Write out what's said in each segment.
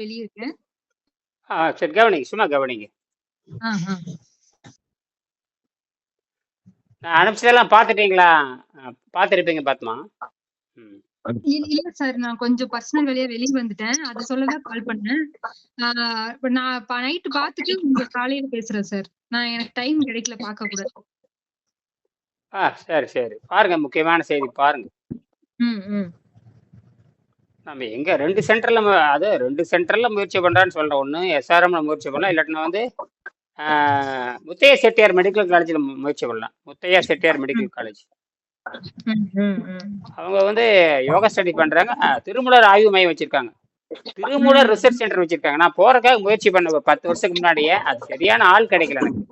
வெளிய இருக்கேன். சரி கவனிங்க. சும்மா கவனிங்க. ஆ, ஆ. நான் அனுப்பிச்சதெல்லாம் பார்த்துட்டீங்களா? பார்த்துருப்பீங்க பத்மா. ம். இல்ல சார். நான் கொஞ்சம் பர்சனல் வேலையா வெளிய வந்துட்டேன். அத சொல்ல தான் கால் பண்ணேன். ஆ இப்ப நான் நைட் பார்த்துட்டு உங்களுக்கு காலையில பேசுறேன் சார். எனக்கு டைம் கிடைக்கல பார்க்க கூட. சரி, சரி. பாருங்க, முக்கியமான செய்தி பாருங்க. ம், ம். நம்ம எங்க 2 சென்டர்ல அது 2 சென்டர்ல முயற்சி பண்றான்னு சொல்றேன். ஒண்ணு எஸ்ஆர்எம்ல முயற்சி பண்ணலாம். இல்லாட்டினா வந்து முத்தையா செட்டியார் மெடிக்கல் காலேஜ்ல முயற்சி பண்ணலாம். Muthiah Chettiar medical college. ம், ம், ம். அவங்க வந்து யோகா ஸ்டடி பண்றாங்க. திருமூலர் ஆய்வு மையம் வச்சிருக்காங்க. திருமூலர் ரிசர்ச் சென்டர் வச்சிருக்காங்க. நான் போறதுக்காக முயற்சி பண்ண ஒரு 10 வருஷத்துக்கு முன்னாடியே அது சரியான ஆள் கிடைக்கல எனக்கு.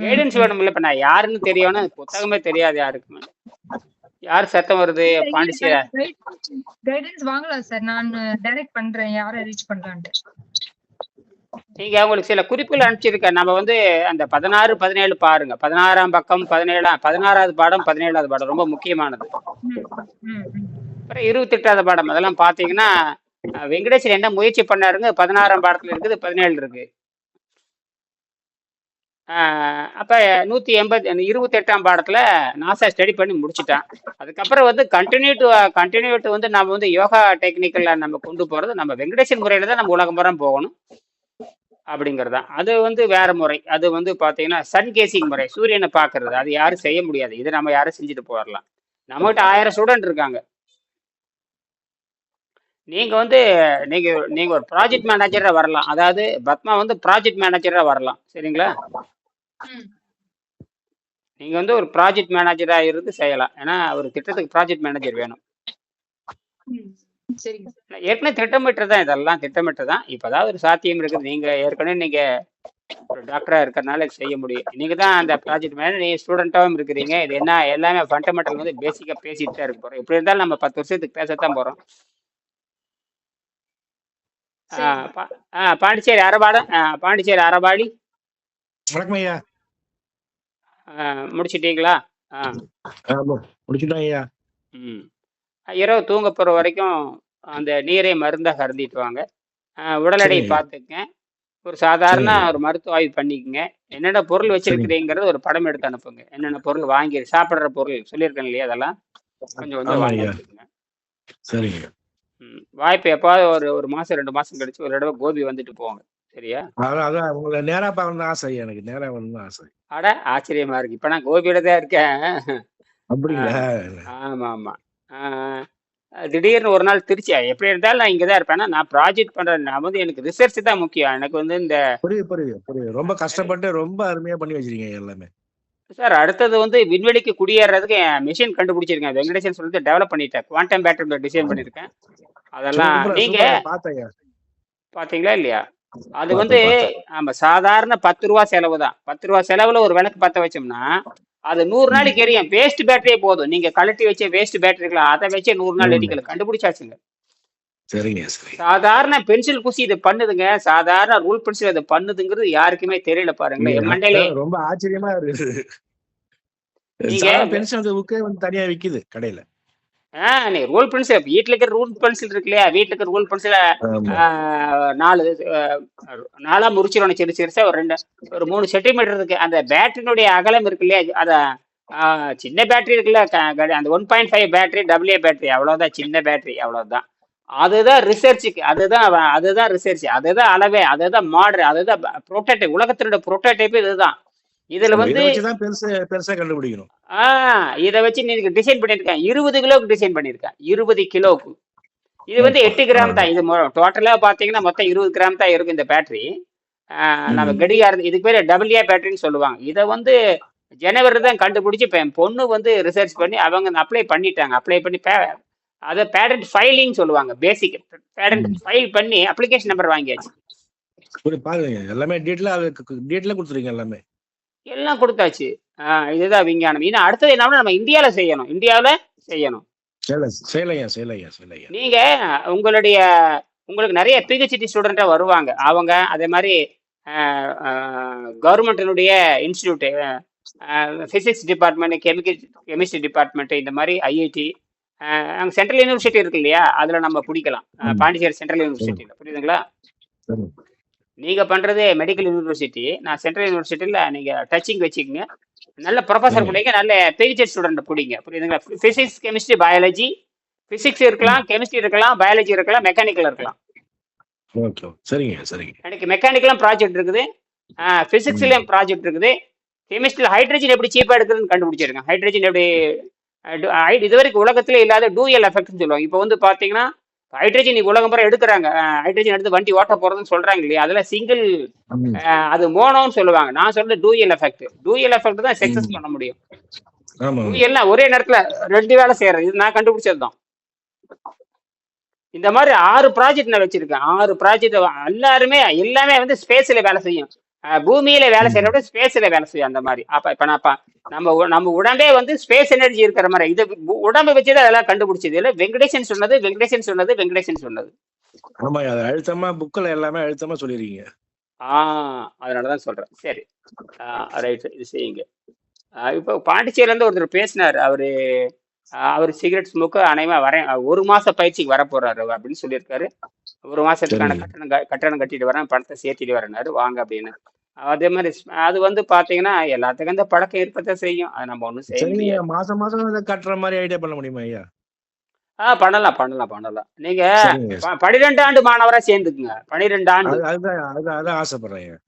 கைடன்ஸ் வேணும்ல. இப்ப நான் யாருன்னு தெரியணும், புத்தகமே தெரியாது யாருக்குமே. யார் சத்தம் வருது? பாண்டிச்சேரி கைடன்ஸ் வாங்கலாம் சார். நான் டைரக்ட் பண்றேன் யாரை ரீச் பண்ணலான்ட்டு. நீங்க உங்களுக்கு சில குறிப்புகள் அனுப்பிச்சிருக்கேன். நம்ம வந்து அந்த 16, 17 பாருங்க. 16ஆம் பக்கம், 16வது பாடம், 17வது பாடம் ரொம்ப முக்கியமானது. அப்புறம் 28வது பாடம் அதெல்லாம் பாத்தீங்கன்னா வெங்கடேசன் என்ன முயற்சி பண்ணாருங்க 16ஆம் பாடத்துல இருக்குது, 17 இருக்கு. அப்ப 28ஆம் பாடத்துல நாசா ஸ்டடி பண்ணி முடிச்சுட்டான். அதுக்கப்புறம் வந்து கண்டினியூட்டு வந்து நம்ம வந்து யோகா டெக்னிக்கல்ல நம்ம கொண்டு போறது நம்ம வெங்கடேசன் முறையில தான் நம்ம உலகம் புறம் போகணும் அப்படிங்கறதான். அது வந்து வேற முறை. அது வந்து பாத்தீங்கன்னா சன் கேசிங் முறை, சூரியனை பாக்குறது. அது யாரும் செய்ய முடியாது. இது நம்ம யாரும் செஞ்சுட்டு போயிடலாம். நம்மகிட்ட 1000 ஸ்டூடெண்ட் இருக்காங்க. நீங்க வந்து நீங்க ஒரு ப்ராஜெக்ட் மேனேஜரா வரலாம். அதாவது பத்மா வந்து ப்ராஜெக்ட் மேனேஜரா வரலாம். சரிங்களா? நீங்க வந்து ஒரு ப்ராஜெக்ட் மேனேஜரா இருந்து செய்யலாம். ஏன்னா ஒரு திட்டத்துக்கு ப்ராஜெக்ட் மேனேஜர் வேணும். ஏற்கனவே திட்டமிட்டுதான், இதெல்லாம் திட்டமிட்டுதான். இப்பதான் ஒரு சாத்தியம் இருக்குது. நீங்க ஏற்கனவே ஒரு டாக்டரா இருக்கிறதுனால செய்ய முடியும். நீங்க தான் அந்த ப்ராஜெக்ட் மேனேஜர், நீங்க ஸ்டூடெண்டாவும் இருக்கிறீங்க. இது என்ன எல்லாமே ஃபண்டமெண்டல் வந்து பேசிக்கா பேசிட்டு தான் இருக்க போறோம். எப்படி இருந்தாலும் நம்ம 10 வருஷத்துக்கு பேசத்தான் போறோம். பாண்டிச்சேரி அறபாடி வணக்கம் ஐயா. முடிச்சிட்டீங்களா? முடிச்சுட்டோம் ஐயா. இரவு தூங்க போற வரைக்கும் அந்த நீரை மருந்தாக அருந்திட்டு வாங்க. உடல் எடையை பார்த்துக்கங்க. ஒரு சாதாரண ஒரு மருத்துவ ஆய்வு பண்ணிக்கங்க. என்னென்ன பொருள் வச்சிருக்கிறீங்கிறது ஒரு படம் எடுத்து அனுப்புங்க. என்னென்ன பொருள் வாங்கி சாப்பிடுற பொருள் சொல்லியிருக்கேன் இல்லையா, அதெல்லாம் கொஞ்சம் கொஞ்சம் வாங்கி வச்சுக்கோங்க. சரிங்க. வாய்ப்பு எப்பாவது ஒரு மாசம் 2 மாசம் கழிச்சு ஒரு தடவை கோபி வந்துட்டு போவாங்க. சரியா? அதான் உங்களை நேரா பார்க்கணும்னு ஆசை. எனக்கு நேரா வரணும்னு ஆசை. அட ஆச்சரியமா இருக்கு. இப்ப நான் கோபியில தான் இருக்கேன். அப்படிங்களா? ஆமா ஆமா. திடீர்னு ஒரு நாள் திருச்சி, எப்படி இருந்தாலும் நான் இங்கதான் இருப்பேன். நான் ப்ராஜெக்ட் பண்றேன். நான் வந்து எனக்கு ரிசர்ச் தான் முக்கியம். எனக்கு வந்து இந்த புரியுது. ரொம்ப கஷ்டப்பட்டு ரொம்ப அருமையா பண்ணி வச்சிருக்கீங்க எல்லாமே. சார், அடுத்தது வந்து விண்வெளிக்கு குடியேறதுக்கு மிஷின் கண்டுபிடிச்சிருக்கேன். வெங்கடேசன் சொல்லிட்டு டெவலப் பண்ணிட்டேன். குவாண்டம் பேட்டரி டிசைன் பண்ணிருக்கேன். அதெல்லாம் நீங்க பாத்தீங்களா இல்லையா? அது வந்து ஆமா, சாதாரண 10 ரூபா செலவு தான். 10 ரூபா செலவுல ஒரு விளக்கு பத்த வச்சோம்னா அது 100 நாளைக்கு எரியும். வேஸ்ட் பேட்டரியே போதும். நீங்க கழட்டி வச்ச வேஸ்ட் பேட்டரிகளை அதை வச்சு 100 நாள் எரிக்கல. கண்டுபிடிச்சாச்சுங்க. சாதாரண பென்சில் குசி இது பண்ணுதுங்க. சாதாரண ரூல் பென்சில் இது பண்ணுதுங்கிறது யாருக்குமே தெரியல பாருங்களேன். மண்டையிலே ரொம்ப ஆச்சரியமா இருக்கு. நீங்க பென்சில் புக்கே வந்து தனியா விக்குது கடையில. நீ ரூல் பென்சில் வீட்டுல இருக்கிற ரூல் பென்சில் இருக்கு இல்லையா, வீட்டுல இருக்கிற ரூல் பென்சில 4 முறிச்சிடணும். சிறு சிறுசா ஒரு 3 சென்டிமீட்டர் இருக்கு. அந்த பேட்டரியினுடைய அகலம் இருக்கு இல்லையா, அத சின்ன பேட்டரி இருக்குல்ல, அந்த 1.5 பேட்டரி டபிள்யூ பேட்டரி, அவ்வளவுதான். சின்ன பேட்டரி அவ்வளவுதான். அதுதான் ரிசர்ச்சுக்கு. அதுதான் ரிசர்ச். அதுதான் அளவே. அதுதான் மாடல். அதுதான் புரோட்டோடைப். உலகத்தினுடைய புரோட்டோடைப் இதுதான். இதுல வந்து பெருசா கண்டுபிடிக்கணும். இதை வச்சு நீங்க டிசைன் பண்ணிருக்கேன். 20 கிலோக்கு டிசைன் பண்ணிருக்கேன். 20 கிலோக்கு. இது வந்து 8 கிராம் தான். இது டோட்டலா பாத்தீங்கன்னா மொத்தம் 20 கிராம் தான் இருக்கு இந்த பேட்டரி. நம்ம கடிகாரம், இதுக்கு பேர் டபிள்யூ பேட்டரின்னு சொல்லுவாங்க. இதை வந்து ஜனவரி தான் கண்டுபிடிச்சு இப்ப என் பொண்ணு வந்து ரிசர்ச் பண்ணி அவங்க அப்ளை பண்ணிட்டாங்க. அப்ளை பண்ணி அதை பேட்டன்ட் ஃபைலிங் சொல்லுவாங்க. பேசிக் பேட்டன்ட் ஃபைல் பண்ணி அப்ளிகேஷன் நம்பர் வாங்கியாச்சு. எல்லாமே டீட்டெயிலா கொடுத்துருக்கீங்க. எல்லாமே எல்லாம் கொடுத்தாச்சு. இதுதான் விஞ்ஞானம். இன்னும் அடுத்தது என்ன, நம்ம இந்தியாவில செய்யணும். நீங்க உங்களுக்கு நிறைய பிஹெச்டி ஸ்டூடெண்டா வருவாங்க. அவங்க அதே மாதிரி கவர்மெண்டினுடைய institute, physics department, chemistry department, இந்த மாதிரி ஐஐடி, அங்கே சென்ட்ரல் யூனிவர்சிட்டி இருக்கு இல்லையா, அதில் நம்ம பிடிக்கலாம். பாண்டிச்சேரி சென்ட்ரல் யூனிவர்சிட்டியில், புரியுதுங்களா? நீங்கள் பண்ணுறது மெடிக்கல் யூனிவர்சிட்டி, நான் சென்ட்ரல் யூனிவர்சிட்டியில் நீங்கள் டச்சிங் வச்சுக்கோங்க. நல்ல ப்ரொஃபஸர் பிடிங்க, நல்ல பிஹெச்டி ஸ்டூடெண்ட் பிடிங்க, புரியுதுங்களா? Physics, chemistry, biology. ஃபிசிக்ஸ் இருக்கலாம், கெமிஸ்ட்ரி இருக்கலாம், பயாலஜி இருக்கலாம், மெக்கானிக்கல் இருக்கலாம். எனக்கு மெக்கானிக்கலும் ப்ராஜெக்ட் இருக்குது, ஃபிசிக்ஸ்லேயும் ப்ராஜெக்ட் இருக்குது. கெமிஸ்ட்ரியில் ஹைட்ரஜன் எப்படி சீப்பாக எடுக்குதுன்னு கண்டுபிடிச்சிருக்கேன். ஹைட்ரஜன் எப்படி இது வரைக்கும் உலகத்திலே இல்லாத டூயல் எஃபெக்ட்னு சொல்லுவாங்க. இப்போ வந்து பார்த்தீங்கன்னா ஹைட்ரஜன் உலகம் பூரா எடுக்கிறாங்க. ஹைட்ரஜன் எடுத்து வண்டி ஓட்ட போகிறதுன்னு சொல்கிறாங்க இல்லையா, அதில் சிங்கிள் அது மோனோன்னு சொல்லுவாங்க. நான் சொல்றது டூயல் எஃபெக்ட். டூயல் எஃபெக்ட் தான் சக்ஸஸ் பண்ண முடியும். டூயல்னா ஒரே நேரத்தில் 2 வேலை செய்யறது. இது நான் கண்டுபிடிச்சது தான். இந்த மாதிரி 6 ப்ராஜெக்ட் நான் வச்சிருக்கேன். 6 ப்ராஜெக்ட் எல்லாமே வந்து ஸ்பேஸ்ல வேலை செய்யும். பூமியில வேலை செய்யற விட ஸ்பேஸ்ல வேலை செய்யும். அந்த மாதிரி அப்ப இப்ப நம்ம உடம்பே வந்து ஸ்பேஸ் எனர்ஜி இருக்கிற மாதிரி இது உடம்பை வச்சுதான் அதெல்லாம் கண்டுபிடிச்சது. இல்ல வெங்கடேசன் சொன்னது. ஆமா, அது அழுத்தமா புக்ல எல்லாமே அழுத்தமா சொல்லிருக்கீங்க. அதனாலதான் சொல்றேன். சரி, ரைட், இது செய்யுங்க. இப்போ பாண்டிச்சேரியில இருந்து ஒருத்தர் பேசினார். அவர் சிகரெட் ஸ்மோக்கு அனைவா வரேன், 1 மாச பயிற்சிக்கு வர போறாரு அப்படின்னு சொல்லியிருக்காரு. 1 மாசத்துக்கான கட்டணம் கட்டிட்டு வரேன், பணத்தை சேர்த்திட்டு வரேன்னாரு. வாங்க அப்படின்னு. அதே மாதிரி அது வந்து பாத்தீங்கன்னா எல்லாத்துக்கும் இந்த பழக்கம் இருக்கத்தான் செய்யும். அது நம்ம ஒண்ணும் செய்ய முடியாது. மாசம் கட்டுற மாதிரி ஐடியா பண்ண முடியுமா ஐயா? பண்ணலாம். நீங்க 12 ஆண்டு மாணவரா சேர்ந்துக்குங்க. 12 ஆண்டு. அதான் ஆசைப்படுறேன்.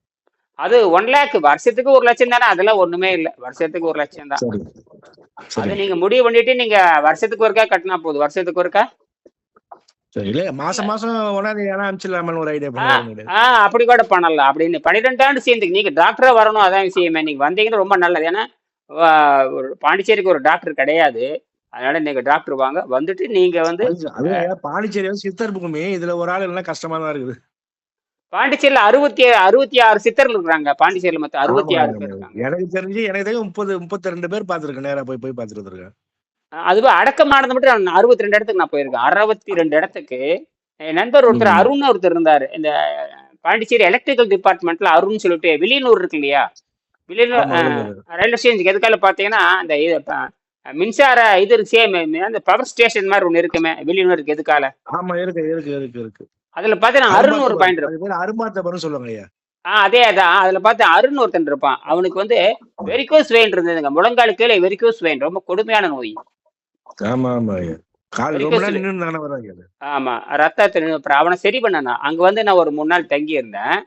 அது 1 lakh, வருஷத்துக்கு 1 லட்சம் தானே. அதெல்லாம் ஒண்ணுமே இல்லை, வருஷத்துக்கு 1 லட்சம் தான். அது நீங்க முடிவு பண்ணிட்டு நீங்க வருஷத்துக்கு ஒருக்கா கட்டினா போதும். வருஷத்துக்கு ஒருக்கா மாசம் ஒரு ஐடியா. அப்படி கூட பண்ணலாம். அப்படின்னு 12 ஆண்டு சேர்ந்துக்கு நீங்க டாக்டரா வரணும், அதான் விஷயமே. நீங்க வந்தீங்கன்னா ரொம்ப நல்லது. ஏன்னா பாண்டிச்சேரிக்கு ஒரு டாக்டர் கிடையாது. அதனால நீங்க டாக்டர் வாங்க, வந்துட்டு நீங்க வந்து பாண்டிச்சேரி சித்தர் புக்குமே இதுல ஒரு ஆள் எல்லாம் கஷ்டமா தான் இருக்குது. பாண்டிச்சேரியில 66 சித்தர்கள் இருக்கிறாங்க. பாண்டிச்சேரியில மொத்தம் 66 பேர் இருக்காங்க. எனக்கு தெரிஞ்சு 32 பேர் பார்த்திருக்கேன். நேரா போய் பார்த்துட்டு இருக்கேன். அதுவே அடக்கமானது மட்டும் 62 இடத்துக்கு நான் போயிருக்கேன். 62 இடத்துக்கு. என் நண்பர் ஒருத்தர் அருண் ஒருத்தர் இருந்தாரு. இந்த பாண்டிச்சேரி எலக்ட்ரிக்கல் டிபார்ட்மெண்ட்ல அருண் சொல்லிட்டு வில்லியனூர் இருக்கு இல்லையா, வில்லியனூர் ரயில்வே ஸ்டேஷனுக்கு எதுக்கால பாத்தீங்கன்னா இந்த மின்சார இது சேம் அந்த பவர் ஸ்டேஷன் மாதிரி ஒண்ணு இருக்குமே வில்லியனூருக்கு எதுக்கால. ஆமா, இருக்கு. அதுல பாத்தீங்கன்னா அருண் ஒரு பாயிண்ட் இருக்கு. அருமாத்தபுரம் சொல்லுவாங்க ஐயா. அதேதான். அதுல பார்த்து அருண் ஒருத்தன் இருப்பான். அவனுக்கு வந்து வெரிகோஸ் வெயின் இருந்ததுங்க. முழங்கால் கீழே வெரிகோஸ் வெயின் ரொம்ப கொடுமையான நோய். ஆமா, ரத்தத்தின். அவனை சரி பண்ண அங்க வந்து நான் ஒரு 3 நாள் தங்கி இருந்தேன்.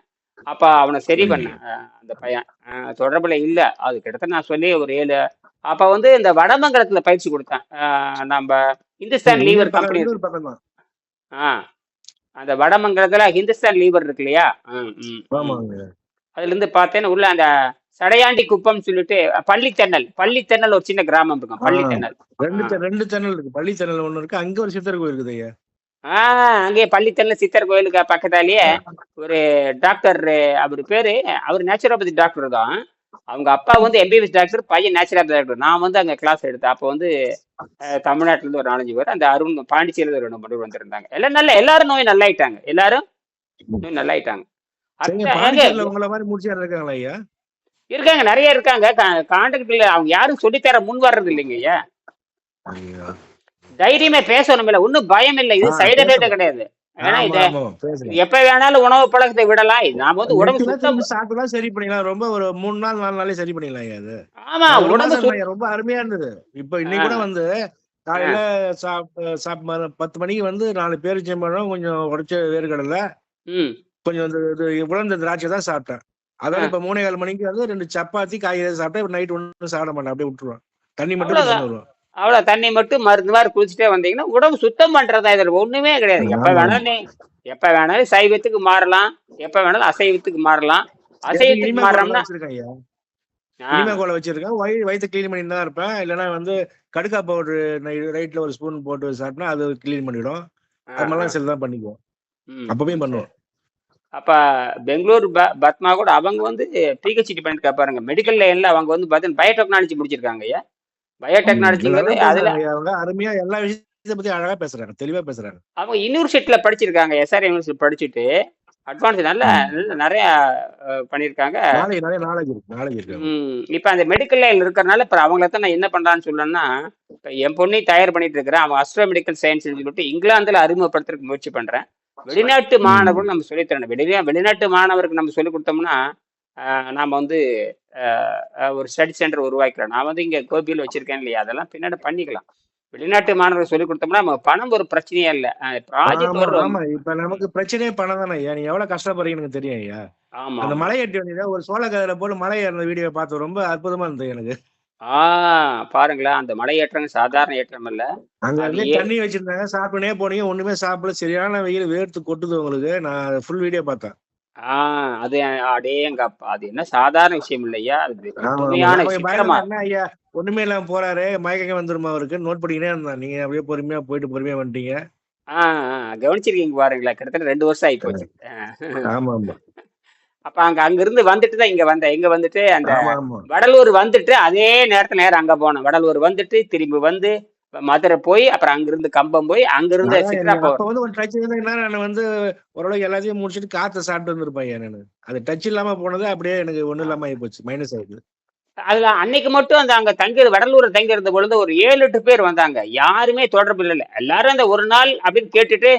அப்ப அவனை சரி பண்ணேன். அந்த பையன் தொடர்புல இல்ல. அது கிட்டத்தட்ட நான் சொல்லி ஒரு 7. அப்ப வந்து இந்த வடமங்கலத்துல பயிற்சி கொடுத்தேன். நம்ம இந்துஸ்தான் லீவர் கம்பெனி. அந்த வடமங்கலத்துல ஹிந்துஸ்தான் லீவர் இருக்கு இல்லையா, அதுல இருந்து பார்த்தேன்னு உள்ள அந்த சடையாண்டி குப்பம் சொல்லிட்டு பள்ளித்தென்னல் ஒரு சின்ன கிராமம் இருக்கும். பள்ளித்தென்னல் 2 தென்னல் இருக்கு. பள்ளித்தென்னல் ஒண்ணு இருக்கு. அங்க ஒரு சித்தர் கோயில் இருக்குது ஐயா. அங்கே பள்ளித்தென்னல் சித்தர் கோயிலுக்கு பக்கத்தாலேயே ஒரு டாக்டர், அவர் பேரு, அவர் நேச்சுரோபதி டாக்டர் தான். அவங்க அப்பா வந்து எம்பிபிஎஸ் டாக்டர், பையன் நேச்சுரோபதி டாக்டர். நான் வந்து அங்க கிளாஸ் எடுத்தேன். அப்போ வந்து தமிழ்நாட்டுல இருந்து ஒரு 4-5 பேர், அந்த அருண் பாண்டிச்சேரியில ஒரு 2 பேர் வந்திருந்தாங்க. எல்லாரும் நோய் நல்லாயிட்டாங்க. இருக்காங்க, நிறைய இருக்காங்க. கான்டாக்ட்ல அவங்க யாரும் சொல்லித்தர முன் வர்றது இல்லைங்க ஐயா. தைரியமே பேசணும் இல்ல, ஒன்னும் பயம் இல்லை. இது சைடு எஃபெக்ட் கிடையாது. ஏன்னா இத எப்ப வேணாலும் உணவு பழக்கத்தை விடலாம். நாம வந்து உடம்பு சுத்தம் சாப்பிட்டா சரி பண்ணிடலாம். ரொம்ப ஒரு 3 நாள் 4 நாளே சரி பண்ணிடலாம். அது ஆமா, உடம்பு ரொம்ப அருமையா இருந்தது. இப்ப இன்னைக்கு கூட வந்து காலையில 10 மணிக்கு வந்து 4 பேரிச்சம்பழம், கொஞ்சம் உடைச்ச வேர்க்கடலை, கொஞ்சம் உலர்ந்த திராட்சை தான் சாப்பிட்டேன். அதோட இப்ப 3:15 மணிக்கு வந்து 2 சப்பாத்தி, காய்கறி சாப்பிட்டேன். நைட் ஒன்றும் சாப்பிட மாட்டேன், அப்படியே விட்டுருவேன். தண்ணி மட்டும் வருவேன். அவ்வளவு தண்ணி மட்டும் மருந்து மாதிரி குளிச்சுட்டே வந்தீங்கன்னா உடம்பு சுத்தம் பண்றதா. இதுல ஒண்ணுமே கிடையாது. எப்ப வேணாலும் சைவத்துக்கு மாறலாம், எப்ப வேணாலும் அசைவத்துக்கு மாறலாம். அசைவத்துக்கு மாறோம்னா கோலை வச்சிருக்கேன். வயிற்று கிளீன் பண்ணிட்டு தான் இருப்பேன். இல்லைன்னா வந்து கடுக்கா பவுடர் ரைட்ல ஒரு ஸ்பூன் போட்டு சாப்பிட்டா அது கிளீன் பண்ணிடும். அது மாதிரிலாம் சில தான் பண்ணிக்குவோம். அப்பவே பண்ணுவோம். அப்ப பெங்களூர் பத்மா கூட அவங்க வந்து பிஹெச்டி பண்ணிட்டு பாருங்க. மெடிக்கல் லைன்ல அவங்க வந்து பாத்தீங்கன்னா பயோடெக்னாலஜி முடிச்சிருக்காங்க ஐயா. பயோடெக்னாலஜிங்கிறது அதுல அருமையா எல்லா விஷயத்தை பத்தி அழகா பேசுறாங்க, தெளிவா பேசுறாங்க. அவங்க யூனிவர்சிட்டியில படிச்சிருக்காங்க. எஸ்ஆர் யூனிவர்சிட்டி படிச்சுட்டு அட்வான்ஸ் நல்ல நிறைய பண்ணியிருக்காங்க. நாலேஜ் இருக்கு. இப்போ அந்த மெடிக்கல் லைன் இருக்கிறனால இப்போ அவங்கள தான் நான் என்ன பண்ணுறான்னு சொல்லணும்னா, இப்போ என் பொண்ணையும் தயார் பண்ணிட்டு இருக்கிறேன். அவன் அஸ்ட்ரோ மெடிக்கல் சயின்ஸ் சொல்லிட்டு இங்கிலாந்துல அறிமுகப்படுத்துறதுக்கு முயற்சி பண்றேன். வெளிநாட்டு மாணவர்கள் நம்ம சொல்லித்தரணும். வெளிநாட்டு மாணவருக்கு நம்ம சொல்லி கொடுத்தோம்னா நாம வந்து ஒரு ஸ்டடி சென்டர் உருவாக்கலாம். நான் வந்து இங்க கோபியில் வச்சிருக்கேன் இல்லையா, அதெல்லாம் பின்னாடி பண்ணிக்கலாம். வெளிநாட்டு மாணவர்கள் சொல்லி கொடுத்தோம்னா நம்ம பணம் ஒரு பிரச்சனையே இல்லை. ப்ராஜெக்ட் ஆமா, இப்ப நமக்கு பிரச்சனையே பணம் தானே ஐயா. நீ எவ்வளவு கஷ்டப்படுறீங்கன்னு எனக்கு தெரியும் ஐயா. ஆமா, அந்த மலை ஏற்றி வந்தீங்க, ஒரு சோள கதிரை போல மலை ஏறின வீடியோ பார்த்து ரொம்ப அற்புதமா இருந்தது எனக்கு. பாருங்களேன், அந்த மலை ஏற்றம் சாதாரண ஏற்றம் இல்ல. அங்க வந்து தண்ணி வச்சிருந்தாங்க, சாப்பிட்டுனே போனீங்க, ஒண்ணுமே சாப்பிடல, சரியான வெயில், வேர்த்து கொட்டுது உங்களுக்கு. நான் ஃபுல் வீடியோ பார்த்தேன். அது அடேங்கப்பா, அது என்ன சாதாரண விஷயம் இல்லையா, அது உண்மையான சித்திரமா. ஐயா ஒண்ணுமே இல்லாம போறாரு, மயக்கம் வந்துருமா அவருக்கு, நோட் பண்ணிக்கினே இருந்தா. நீங்க அப்படியே பொறுமையா போயிட்டு பொறுமையா வந்துட்டீங்க. கவனிச்சிருக்கீங்க பாருங்களா, கிட்டத்தட்ட 2 வருஷம் ஆகி போச்சு. ஆமா ஆமா. அப்ப அங்க இருந்து வந்துட்டு தான் இங்க வந்தேன். இங்க வந்துட்டு அந்த வடலூர் வந்துட்டு அதே நேரத்துல நேரம் அங்க போனேன். வடலூர் வந்துட்டு திரும்பி வந்து மதுரை போய் அப்புறம் அங்கிருந்து கம்பம் போய் அங்கிருந்து ஒரு டச் நான் வந்து ஓரளவுக்கு எல்லாத்தையும் முடிச்சுட்டு காத்த சாப்பிட்டு வந்திருப்பேன். நான் அது டச் இல்லாம போனது அப்படியே எனக்கு ஒண்ணும் இல்லாம ஆகி போச்சு, மைனஸ் ஆயிடுது. அதுல அன்னைக்கு மட்டும் அந்த அங்க தங்கி வடலூர் தங்கி இருந்த பொழுது ஒரு 7-8 பேர் வந்தாங்க. யாருமே தொடர்பு இல்லை. எல்லாரும் அந்த ஒரு நாள் அப்படின்னு கேட்டுட்டு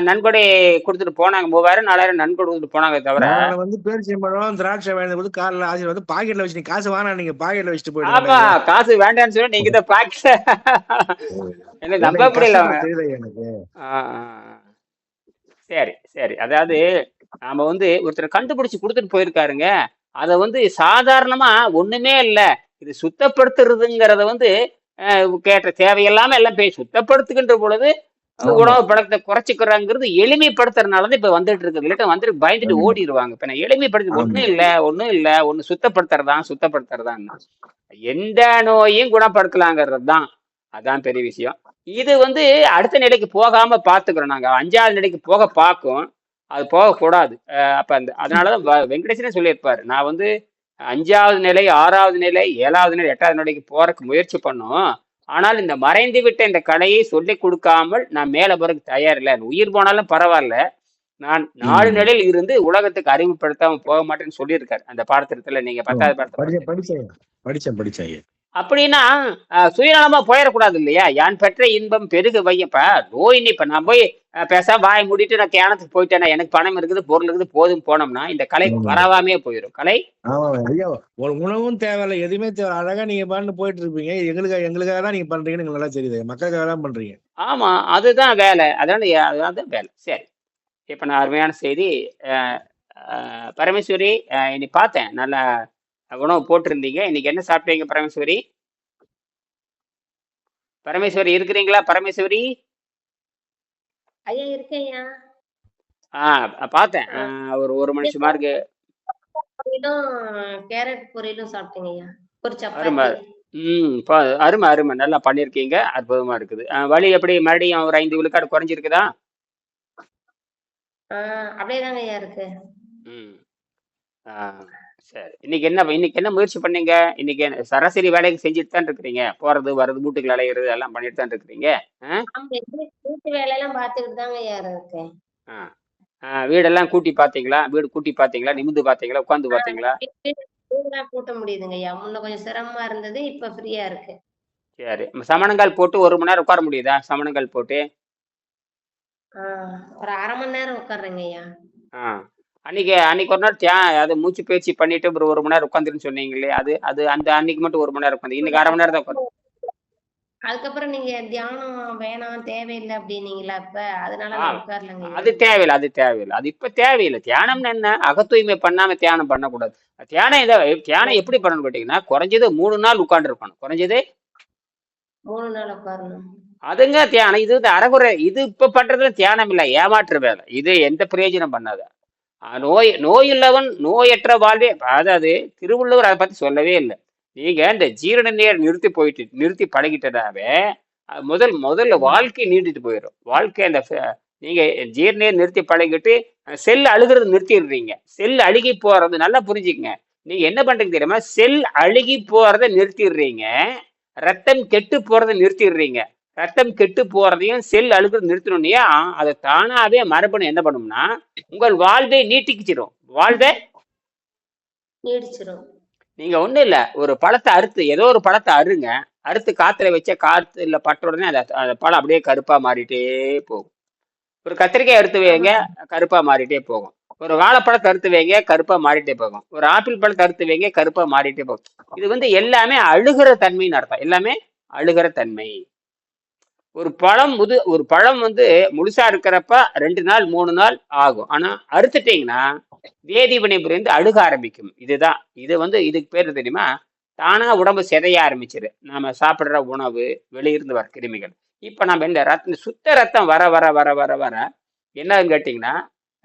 நன்கொடை கொடுத்துட்டு போனாங்க. 3000-4000 நன்கொடை கொடுத்துட்டு போனாங்க. தவிர வந்து பேரிச்சம்பழம் திராட்சை வாங்கின போது கார்ல ஆசீர்வாதம் பாக்கெட்ல வச்சு, காசு வாங்க, நீங்க பாக்கெட்ல வச்சுட்டு போயிடுங்க. ஆமா, காசு வேண்டாம்னு சொல்லி நீங்க தான் பாக்கெட் எனக்கு நம்ப முடியல எனக்கு. சரி சரி, அதாவது நாம வந்து ஒருத்தர் கண்டுபிடிச்சு கொடுத்துட்டு போயிருக்காருங்க. அதை வந்து சாதாரணமா ஒண்ணுமே இல்லை, இது சுத்தப்படுத்துறதுங்கிறத வந்து கேட்ட தேவையில்லாம எல்லாம் போய் சுத்தப்படுத்துகின்ற பொழுது உணவு பழக்கத்தை குறைச்சிக்கிறாங்கிறது எளிமைப்படுத்துறதுனாலதான் இப்ப வந்துட்டு இருக்குது. இல்லாட்ட வந்துட்டு பயந்துட்டு ஓடிடுவாங்க. இப்ப நான் எளிமைப்படுத்தி ஒண்ணும் இல்ல ஒண்ணு சுத்தப்படுத்துறதான் எந்த நோயும் குணப்படுத்தலாங்கிறது தான். அதான் பெரிய விஷயம். இது வந்து அடுத்த நிலைக்கு போகாம பாத்துக்கிறோம். நாங்க 5வது நிலைக்கு போக பார்க்கும், அது போகக்கூடாது. அப்ப அதனாலதான் வெங்கடேசனே சொல்லியிருப்பாரு, நான் வந்து 5வது நிலை, 6வது நிலை, 7வது நிலை, 8வது நிலைக்கு போறதுக்கு முயற்சி பண்ணோம். ஆனால் இந்த மறைந்து விட்ட இந்த கலையை சொல்லி கொடுக்காமல் நான் மேல போறதுக்கு தயார் இல்லை. உயிர் போனாலும் பரவாயில்ல, நான் 4 நிலையில் இருந்து உலகத்துக்கு அறிமுகப்படுத்தாம போக மாட்டேன்னு சொல்லியிருக்காரு அந்த பாடத்திட்டத்துல. நீங்க 10வது பாடத்தை படிச்சேன். அப்படின்னா சுயநலமா போயிடக்கூடாது இல்லையா. யான் பெற்ற இன்பம் பெருகு வையப்ப நோய். இப்ப நான் போய் பேசாம வாய் மூடிட்டு நான் தியானத்துக்கு போயிட்டேன்னா, எனக்கு பணம் இருக்குது, பொருள் இருக்குது, போதும் போனோம்னா இந்த கலை பரவாமே போயிடும். கலை ஒரு உணவும் தேவையில்லை, எதுவுமே தேவை. அழகா நீங்க பாட்டு போயிட்டு இருப்பீங்க. எங்களுக்காக தான் நீங்க பண்றீங்கன்னு நல்லா தெரியுது. மக்களுக்காக தான் பண்றீங்க. ஆமா, அதுதான் வேலை. அதுதான் வேலை. சரி, இப்ப நான் அருமையான செய்தி. பரமேஸ்வரி, இன்னைக்கு பார்த்தேன் நல்ல உணவு போட்டிருந்தீங்க. இன்னைக்கு என்ன சாப்பிட்டீங்க பரமேஸ்வரி? பரமேஸ்வரி இருக்கிறீங்களா? பரமேஸ்வரி ஐயா இருக்கேன்யா. பார்த்தேன். ஒரு மணி சுமாருக்கு கேரட் பொரியலும் சாப்பிட்டீங்க ஐயா. ஒரு அருமை. அருமை அருமை, நல்லா பண்ணிருக்கீங்க, அற்புதமா இருக்குது. வலி எப்படி மறுபடியும் ஒரு 5 விழுக்காடு குறைஞ்சிருக்குதா? அப்படியேதாங்க ஐயா இருக்கு. சரி, இன்னைக்கு என்ன முயற்சி பண்ணீங்க? இன்னைக்கு சராசரி வேலைக்கு செஞ்சுட்டு தான் இருக்கிறீங்க. போறது வர்றது, வீட்டுக்கு அலையிறது எல்லாம் பண்ணிட்டு தான் இருக்கிறீங்க. வீட்டு வேலையெல்லாம் பாத்துக்கிட்டு தாங்க ஐயா இருக்கேன். வீடெல்லாம் கூட்டி பாத்தீங்களா? வீடு கூட்டி பாத்தீங்களா? நிமிந்து பாத்தீங்களா? உட்காந்து பாத்தீங்களா? கூட்ட முடியுதுங்க ஐயா. முன்ன கொஞ்சம் சிரமமா இருந்தது, இப்ப ஃப்ரீயா இருக்கு. சரி, சமணங்கால் போட்டு 1 மணி நேரம் உட்கார முடியுதா? சமணங்கால் போட்டு ஒரு 1/2 மணி நேரம் உட்கார்றேங்க ஐயா. அன்னைக்கு ஒரு நாள் அது மூச்சு பயிற்சி பண்ணிட்டு அப்புறம் 1 மணி நேரம் உட்காந்துன்னு சொன்னீங்களே, அது அந்த அன்னைக்கு மட்டும் 1 மணி நேரம் உட்காந்து, இன்னைக்கு 1/2 மணி நேரம் தான் உட்காந்து. அதுக்கப்புறம் நீங்க தியானம் வேணாம் தேவையில்லை அப்படின்னீங்களா? இப்ப அதனால உட்கார்லங்க. அது தேவையில்லை, அது இப்ப தேவையில்லை. தியானம் என்ன, அகத்தூய்மை பண்ணாம தியானம் பண்ணக்கூடாது. தியானம் எப்படி பண்ணணும் கேட்டீங்கன்னா, குறைஞ்சது 3 நாள் உட்கார்ந்து இருக்கணும். குறைஞ்சது 3 நாள் உட்காரணும். அதுங்க தியானம். இது அறகுறை. இது இப்ப பண்றதுல தியானம் இல்லை, ஏமாற்று வேலை. இது எந்த பிரயோஜனம் பண்ணாத. நோயுள்ளவன் நோயற்ற வாழ்வே. அதாவது திருவள்ளுவர் அதை பத்தி சொல்லவே இல்லை. நீங்க இந்த ஜீரண நீர் நிறுத்தி பழகிட்டதாவே முதல்ல வாழ்க்கை நீண்டிட்டு போயிடும். வாழ்க்கை அந்த நீங்க ஜீரணீர் நிறுத்தி பழகிட்டு செல் அழுகிறது நிறுத்திடுறீங்க. செல் அழுகி போறது நல்லா புரிஞ்சுக்கங்க. நீங்க என்ன பண்றீங்க தெரியுமா? செல் அழுகி போறதை நிறுத்திடுறீங்க, ரத்தம் கெட்டு போறதை நிறுத்திடுறீங்க. ரத்தம் கெட்டு போறதையும் செல் அழுகுறது நிறுத்தணும்னே அதை தானாவே மரபணு என்ன பண்ணும்னா உங்கள் வாழ்வை நீட்டிக்கிச்சிடும். வாழ்வை நீடிச்சிரும். நீங்க ஒண்ணும் இல்ல, ஒரு பழத்தை அறுத்து ஏதோ ஒரு பழத்தை அறுங்க, அறுத்து காத்துல வச்ச காத்துல பட்ட உடனே அந்த பழம் அப்படியே கருப்பா மாறிட்டே போகும். ஒரு கத்திரிக்காய் அறுத்து வைங்க, கருப்பா மாறிட்டே போகும். ஒரு வாழைப்பழத்தை அறுத்து வைங்க, கருப்பா மாறிட்டே போகும். ஒரு ஆப்பிள் பழத்தை அறுத்து வைங்க, கருப்பா மாறிட்டே போகும். இது வந்து எல்லாமே அழுகிற தன்மைன்னு அர்த்தம். எல்லாமே அழுகிற தன்மை. ஒரு பழம் வந்து முழுசா இருக்கிறப்ப 2 நாள் 3 நாள் ஆகும். ஆனா அறுத்துட்டீங்கன்னா வேதிவினை புரிந்து அழுக ஆரம்பிக்கும். இதுதான் இது வந்து இதுக்கு பேரு தெரியுமா, தானா உடம்பு சிதைய ஆரம்பிச்சிரு. நாம சாப்பிடுற உணவு, வெளியிருந்து வர கிருமிகள். இப்ப நம்ம இந்த சுத்த ரத்தம் வர வர வர வர வர என்னன்னு கேட்டீங்கன்னா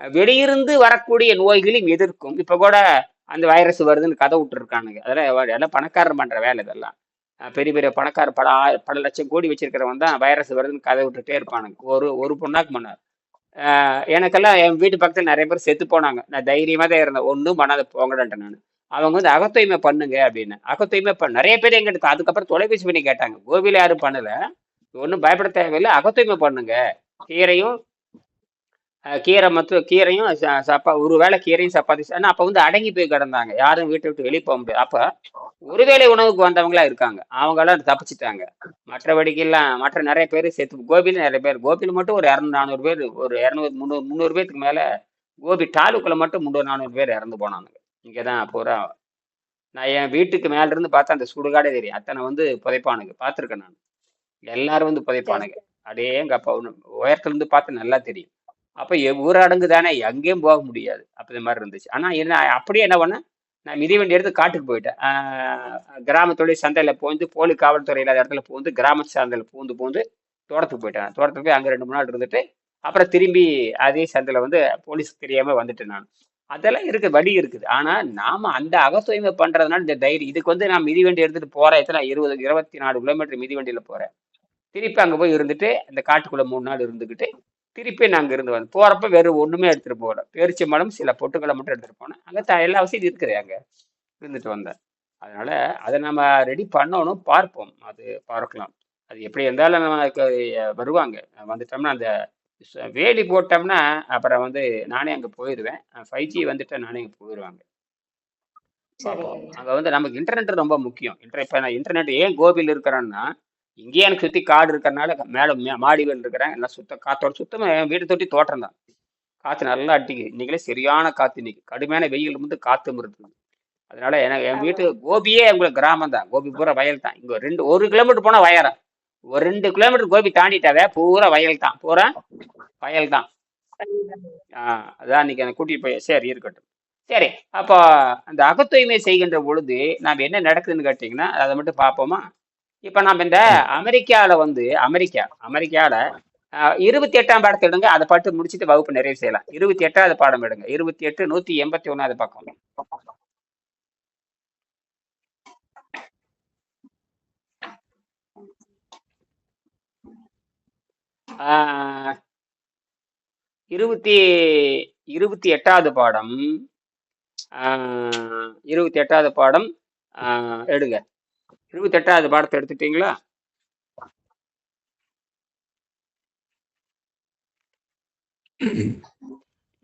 வெளியிருந்து வரக்கூடிய நோய்களையும் எதிர்க்கும். இப்ப கூட அந்த வைரஸ் வருதுன்னு கதை விட்டு இருக்கானுங்க. அதெல்லாம் எல்லாம் பணக்காரர் பண்ற வேலை. இதெல்லாம் பெரிய பெரிய பணக்கார பல லட்சம் கோடி வச்சிருக்கிறவன் தான் வைரஸ் வருதுன்னு கதை விட்டுட்டே இருப்பானுங்க. ஒரு பொண்ணாக்கு பண்ணார். எனக்கெல்லாம் என் வீட்டு பக்கத்துல நிறைய பேர் செத்து போனாங்க. நான் தைரியமா தான் இருந்தேன், ஒன்றும் பண்ணாத போங்கடன்ட்டேன் நான். அவங்க வந்து அகத்தூய்மை பண்ணுங்க அப்படின்னு. அகத்தூய்மை நிறைய பேர் எங்க எடுத்து அதுக்கப்புறம் தொலைபேசி பண்ணி கேட்டாங்க. கோவில யாரும் பண்ணல, ஒன்றும் பயப்பட தேவையில்லை, அகத்தூய்மை பண்ணுங்க. கீரையும் கீரையும் ஒருவேளை கீரையும் சப்பாத்தி. ஆனா அப்ப வந்து அடங்கி போய் கிடந்தாங்க, யாரும் வீட்டை விட்டு வெளியே போக முடியாது. அப்ப ஒருவேளை உணவுக்கு வந்தவங்களா இருக்காங்க, அவங்களாம் தப்பிச்சுட்டாங்க. மற்றபடிக்கெல்லாம் மற்ற நிறைய பேர் செத்து, கோபியில நிறைய பேர், கோபியில மட்டும் ஒரு 200-400 பேர், ஒரு 200-300 பேருக்கு மேல கோபி தாலுக்குல மட்டும் 300-400 பேர் இறந்து போனானுங்க. இங்கதான் பூரா. நான் என் வீட்டுக்கு மேல இருந்து பார்த்தா அந்த சுடுகாடே தெரியும். அத்தனை வந்து புதைப்பானுங்க, பார்த்துருக்கேன் நான். எல்லாரும் வந்து புதைப்பானுங்க. அப்படியே எங்க அப்பா உயரத்துல இருந்து பார்த்து நல்லா தெரியும். அப்ப ஊரடங்கு தானே, எங்கேயும் போக முடியாது. அப்படி மாதிரி இருந்துச்சு. ஆனா என்ன அப்படியே என்ன பண்ண, நான் மிதிவண்டி எடுத்து காட்டுக்கு போயிட்டேன். கிராமத்துடைய சந்தையில போந்து, போலி காவல்துறை இல்லாத இடத்துல பூந்து, கிராம சந்தையில பூந்து தோட்டத்துக்கு போயிட்டேன். தோட்டத்துக்கு போய் அங்க 2-3 நாள் இருந்துட்டு அப்புறம் திரும்பி அதே சந்தையில வந்து போலீஸ் தெரியாம வந்துட்டேன் நான். அதெல்லாம் இருக்கு, வழி இருக்குது. ஆனா நாம அந்த அகத்தூய்மை பண்றதுனால இந்த தைரியம். இதுக்கு வந்து நான் மிதிவண்டி எடுத்துட்டு போறேன். எத்தனை 24 கிலோமீட்டர் மிதிவண்டியில போறேன். திருப்பி அங்க போய் இருந்துட்டு அந்த காட்டுக்குள்ள 3 நாள் இருந்துக்கிட்டு திருப்பி நாங்க இருந்து வந்து போறப்ப வெறும் ஒண்ணுமே எடுத்துட்டு போகல. பேரிச்சம்பழம் சில பொட்டுக்களை மட்டும் எடுத்துட்டு போனேன். அங்க எல்லா வசதியும் இருக்குது, அங்க இருந்துட்டு வந்தேன். அதனால அதை நம்ம ரெடி பண்ணணும், பார்ப்போம். அது பார்க்கலாம். அது எப்படி இருந்தாலும் நமக்கு வருவாங்க. வந்துட்டோம்னா அந்த வேலி போட்டோம்னா அப்புறம் வந்து நானே அங்க போயிடுவேன். 5G வந்துட்டு நானே அங்க போயிடுவாங்க. அங்க வந்து நமக்கு இன்டர்நெட் ரொம்ப முக்கியம். இப்ப நான் இன்டர்நெட் ஏன் கோபியில் இருக்கிறேன்னா, இங்கேயே எனக்கு சுத்தி காடு இருக்கிறனால மேல மாடி வீடு இருக்கிறேன். எல்லாம் காத்தோட சுத்தமா என் வீட்டை தொட்டி தோட்டம் தான். காத்து நல்லா அடிக்குது. இன்னைக்குலே சரியான காத்து. இன்னைக்கு கடுமையான வெயில் வந்து காத்தும் இருக்குது. அதனால என் வீட்டு கோபியே உங்களுக்கு கிராமம் தான். கோபி பூரா வயல் தான். இங்க 1 கிலோமீட்டர் போனா வயரா, ஒரு 2 கிலோமீட்டர் கோபி தாண்டிட்டாவே பூரா வயல் தான், பூரா வயல் தான். அதான் இன்னைக்கு எனக்கு கூட்டிட்டு போய். சரி இருக்கட்டும். சரி, அப்போ அந்த அகத்தூய்மை செய்கின்ற பொழுது நாம் என்ன நடக்குதுன்னு கேட்டீங்கன்னா அதை மட்டும் பார்ப்போமா. இப்ப நம்ம இந்த அமெரிக்கால 28ஆம் பாடத்தை எடுங்க. அதை பாட்டு முடிச்சுட்டு வகுப்பு நிறைவு செய்யலாம். 28வது பாடம் எடுங்க. 28 181வது பக்கம். ஆஹ் 28வது பாடம் 28வது பாடம் எடுங்க. 28வது பாடத்தை எடுத்துட்டீங்களா?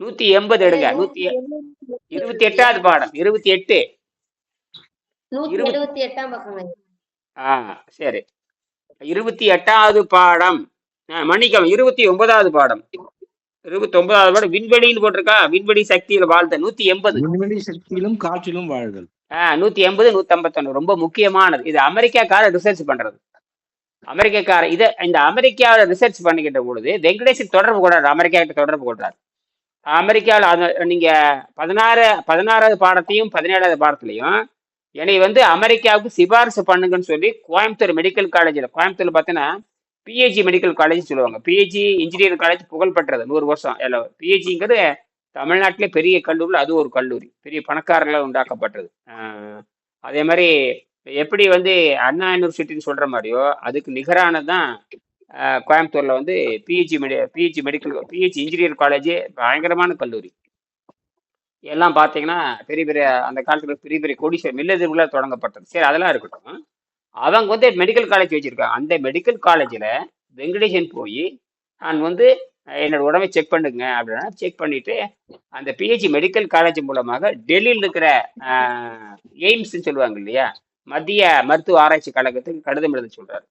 நூத்தி 180 எடுங்க. 28வது பாடம் 28. சரி, 28வது பாடம் மன்னிக்கவும், 29வது பாடம். 29வது பாடம் விண்வெளின்னு போட்டிருக்கா. விண்வெளி சக்தியில வாழ்தல் 180. விண்வெளி சக்தியிலும் காற்றிலும் வாழ்தல் 180 151 ரொம்ப முக்கியமானது. இது அமெரிக்காக்கார ரிசர்ச் பண்றது. அமெரிக்காக்கார இந்த அமெரிக்காவில ரிசர்ச் பண்ணிக்கிட்ட பொழுது வெங்கடேசன் தொடர்பு கொள்றாரு, அமெரிக்கா கிட்ட தொடர்பு கொள்றாரு. அமெரிக்காவில் நீங்க 16வது பாடத்தையும் 17வது பாடத்திலையும் என்னை வந்து அமெரிக்காவுக்கு சிபாரிசு பண்ணுங்கன்னு சொல்லி கோயம்புத்தூர் மெடிக்கல் காலேஜில், கோயம்புத்தூர்ல பார்த்தீங்கன்னா பிஹெச்சி மெடிக்கல் காலேஜ் சொல்லுவாங்க. பிஹெச்சி இன்ஜினியரிங் காலேஜ் புகழ்பெற்றது, 100 வருஷம். பிஹெச்சிங்கிறது தமிழ்நாட்டிலே பெரிய கல்லூரி. அது ஒரு கல்லூரி, பெரிய பணக்காரர்களால் உண்டாக்கப்பட்டது. அதே மாதிரி எப்படி வந்து அண்ணா யூனிவர்சிட்டின்னு சொல்ற மாதிரியோ அதுக்கு நிகரானதான் கோயம்புத்தூர்ல வந்து பிஹெச்சி இன்ஜினியரிங் காலேஜ், பயங்கரமான கல்லூரி. எல்லாம் பார்த்தீங்கன்னா பெரிய பெரிய அந்த காலத்துல பெரிய பெரிய கோடீஸ்வரர் மில்லதுக்குள்ள தொடங்கப்பட்டது. சரி, அதெல்லாம் இருக்கட்டும். அவங்க வந்து மெடிக்கல் காலேஜ் வச்சிருக்காங்க. அந்த மெடிக்கல் காலேஜில் வெங்கடேசன் போய் நான் வந்து என்னோட உடம்பை செக் பண்ணுங்க அப்படின்னா செக் பண்ணிட்டு அந்த பிஹெச்சி மெடிக்கல் காலேஜ் மூலமாக டெல்லியில் இருக்கிற எய்ம்ஸ்ன்னு சொல்லுவாங்க இல்லையா, மத்திய மருத்துவ ஆராய்ச்சி கழகத்துக்கு கடிதம் எழுத சொல்றாரு.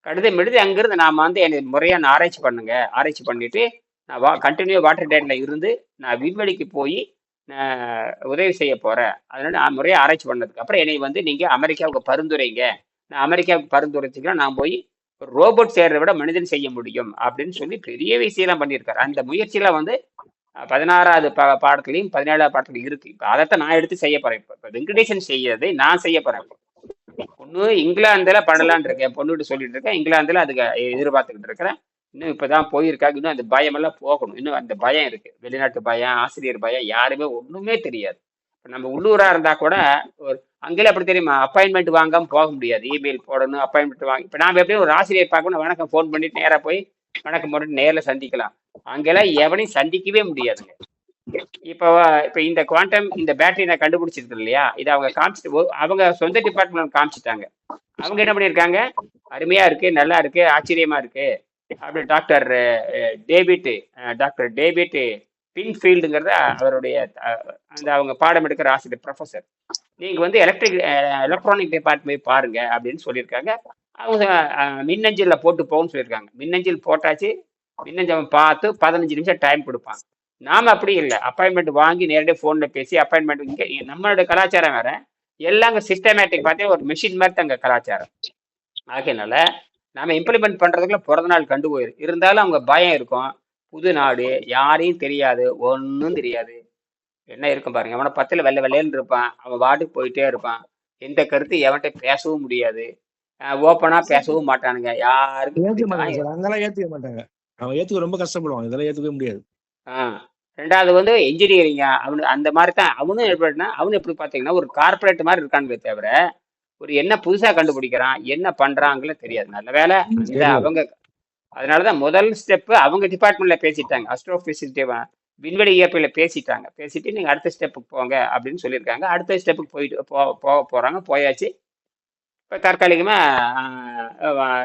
கடிதம் எழுதி அங்கிருந்து நாம வந்து என்னை முறையான ஆராய்ச்சி பண்ணுங்க, ஆராய்ச்சி பண்ணிட்டு நான் கண்டினியூ வாட்டர் டேட்ல இருந்து நான் விண்வெளிக்கு போய் உதவி செய்ய போறேன். அதனால நான் முறையை ஆராய்ச்சி பண்ணதுக்கு அப்புறம் என்னை வந்து நீங்க அமெரிக்காவுக்கு பரிந்துரைங்க, நான் அமெரிக்காவுக்கு பரிந்துரைச்சிக்கலாம், நான் போய் ரோபோட் செய்யறதை விட மனிதன் செய்ய முடியும் அப்படின்னு சொல்லி பெரிய விஷயம்லாம் பண்ணியிருக்காரு. அந்த முயற்சியெல்லாம் வந்து 16வது பாடத்துலையும் 17வது பாடத்துலையும் இருக்கு. இப்போ அதைத்தான் நான் எடுத்து செய்ய போறேன். இப்போ வெங்கடேசன் செய்யறதை நான் செய்ய போறேன். பொண்ணு இங்கிலாந்துல பண்ணலான் இருக்கேன், பொண்ணுகிட்ட சொல்லிட்டு இருக்கேன். இங்கிலாந்துல அதுக்கு எதிர்பார்த்துக்கிட்டு இருக்கிறேன். இன்னும் இப்பதான் போயிருக்காங்க. இன்னும் அந்த பயம் எல்லாம் போகணும். இன்னும் அந்த பயம் இருக்கு, வெளிநாட்டு பயம், ஆசிரியர் பயம், யாருமே ஒண்ணுமே தெரியாது. இப்ப நம்ம உள்ளூரா இருந்தா கூட ஒரு அங்கேயே அப்படி தெரியுமா, அப்பாயின்மெண்ட் வாங்காம போக முடியாது. இமெயில் போடணும், அப்பாயின்மெண்ட் வாங்கி. இப்ப நாம எப்படியும் ஒரு ஆசிரியர் பார்க்கணும், வணக்கம் ஃபோன் பண்ணிட்டு நேரா போய் வணக்கம் போட்டு நேர்ல சந்திக்கலாம். அங்கெல்லாம் எவனையும் சந்திக்கவே முடியாதுங்க. இப்போ இப்போ இந்த குவாண்டம் இந்த பேட்டரி நான் கண்டுபிடிச்சிருக்கு இல்லையா, இதை அவங்க காமிச்சிட்டு அவங்க சொந்த டிபார்ட்மெண்ட் காமிச்சிட்டாங்க. அவங்க என்ன பண்ணியிருக்காங்க, அருமையா இருக்கு, நல்லா இருக்கு, ஆச்சரியமா இருக்கு அப்படி டாக்டர் டேவிட் பின்ஃபீல்டுங்கிறத அவருடைய அந்த அவங்க பாடம் எடுக்கிற ஆசிரியர் ப்ரொஃபஸர், நீங்க வந்து எலக்ட்ரானிக் டிபார்ட்மெண்ட் பாருங்க அப்படின்னு சொல்லியிருக்காங்க. அவங்க மின்னஞ்சல்ல போட்டு போகும்னு சொல்லியிருக்காங்க. மின்னஞ்சல் போட்டாச்சு. மின்னஞ்சல் பார்த்து 15 நிமிஷம் டைம் கொடுப்பாங்க. நாம அப்படி இல்லை, அப்பாயின்மெண்ட் வாங்கி நேரடியாக ஃபோன்ல பேசி அப்பாயின்மெண்ட். இங்கே நம்மளோட கலாச்சாரம் வேற, எல்லாம் சிஸ்டமேட்டிக் பார்த்தே ஒரு மிஷின் மாதிரி தான் அங்கே கலாச்சாரம். ஆகையினால நாம இம்ப்ளிமெண்ட் பண்றதுக்குள்ள பிறந்த நாள் கண்டு போயிரு. இருந்தாலும் அவங்க பயம் இருக்கும். புது நாடு, யாரையும் தெரியாது, ஒன்றும் தெரியாது. என்ன இருக்கும் பாருங்க, அவனை பத்துல வெள்ளை வெள்ளைன்னு இருப்பான், அவன் வாட்டுக்கு போயிட்டே இருப்பான். எந்த கருத்து எவன்கிட்ட பேசவும் முடியாது, ஓப்பனா பேசவும் மாட்டானுங்க, யாருக்கும் அதெல்லாம் ஏத்துக்க மாட்டாங்க. அவன் ஏத்துக்க ரொம்ப கஷ்டப்படுவான், இதெல்லாம் ஏத்துக்கவே முடியாது. ரெண்டாவது வந்து இன்ஜினியரிங் அவனு அந்த மாதிரி தான். அவனும் எப்படின்னா, அவனு எப்படி பார்த்தீங்கன்னா ஒரு கார்பரேட் மாதிரி இருக்கானுங்களே தவிர ஒரு என்ன புதுசா கண்டுபிடிக்கிறான், என்ன பண்றாங்களோ தெரியாது. நல்ல வேலை அந்த அவங்க. அதனாலதான் முதல் ஸ்டெப் அவங்க டிபார்ட்மெண்ட்ல பேசிட்டாங்க, அஸ்ட்ரோபிசிட்டி விண்வெளி இயற்பியல பேசிட்டாங்க. பேசிட்டு நீங்க அடுத்த ஸ்டெப்புக்கு போங்க அப்படின்னு சொல்லியிருக்காங்க. அடுத்த ஸ்டெப்புக்கு போக போறாங்க. போயாச்சு. இப்போ தற்காலிகமா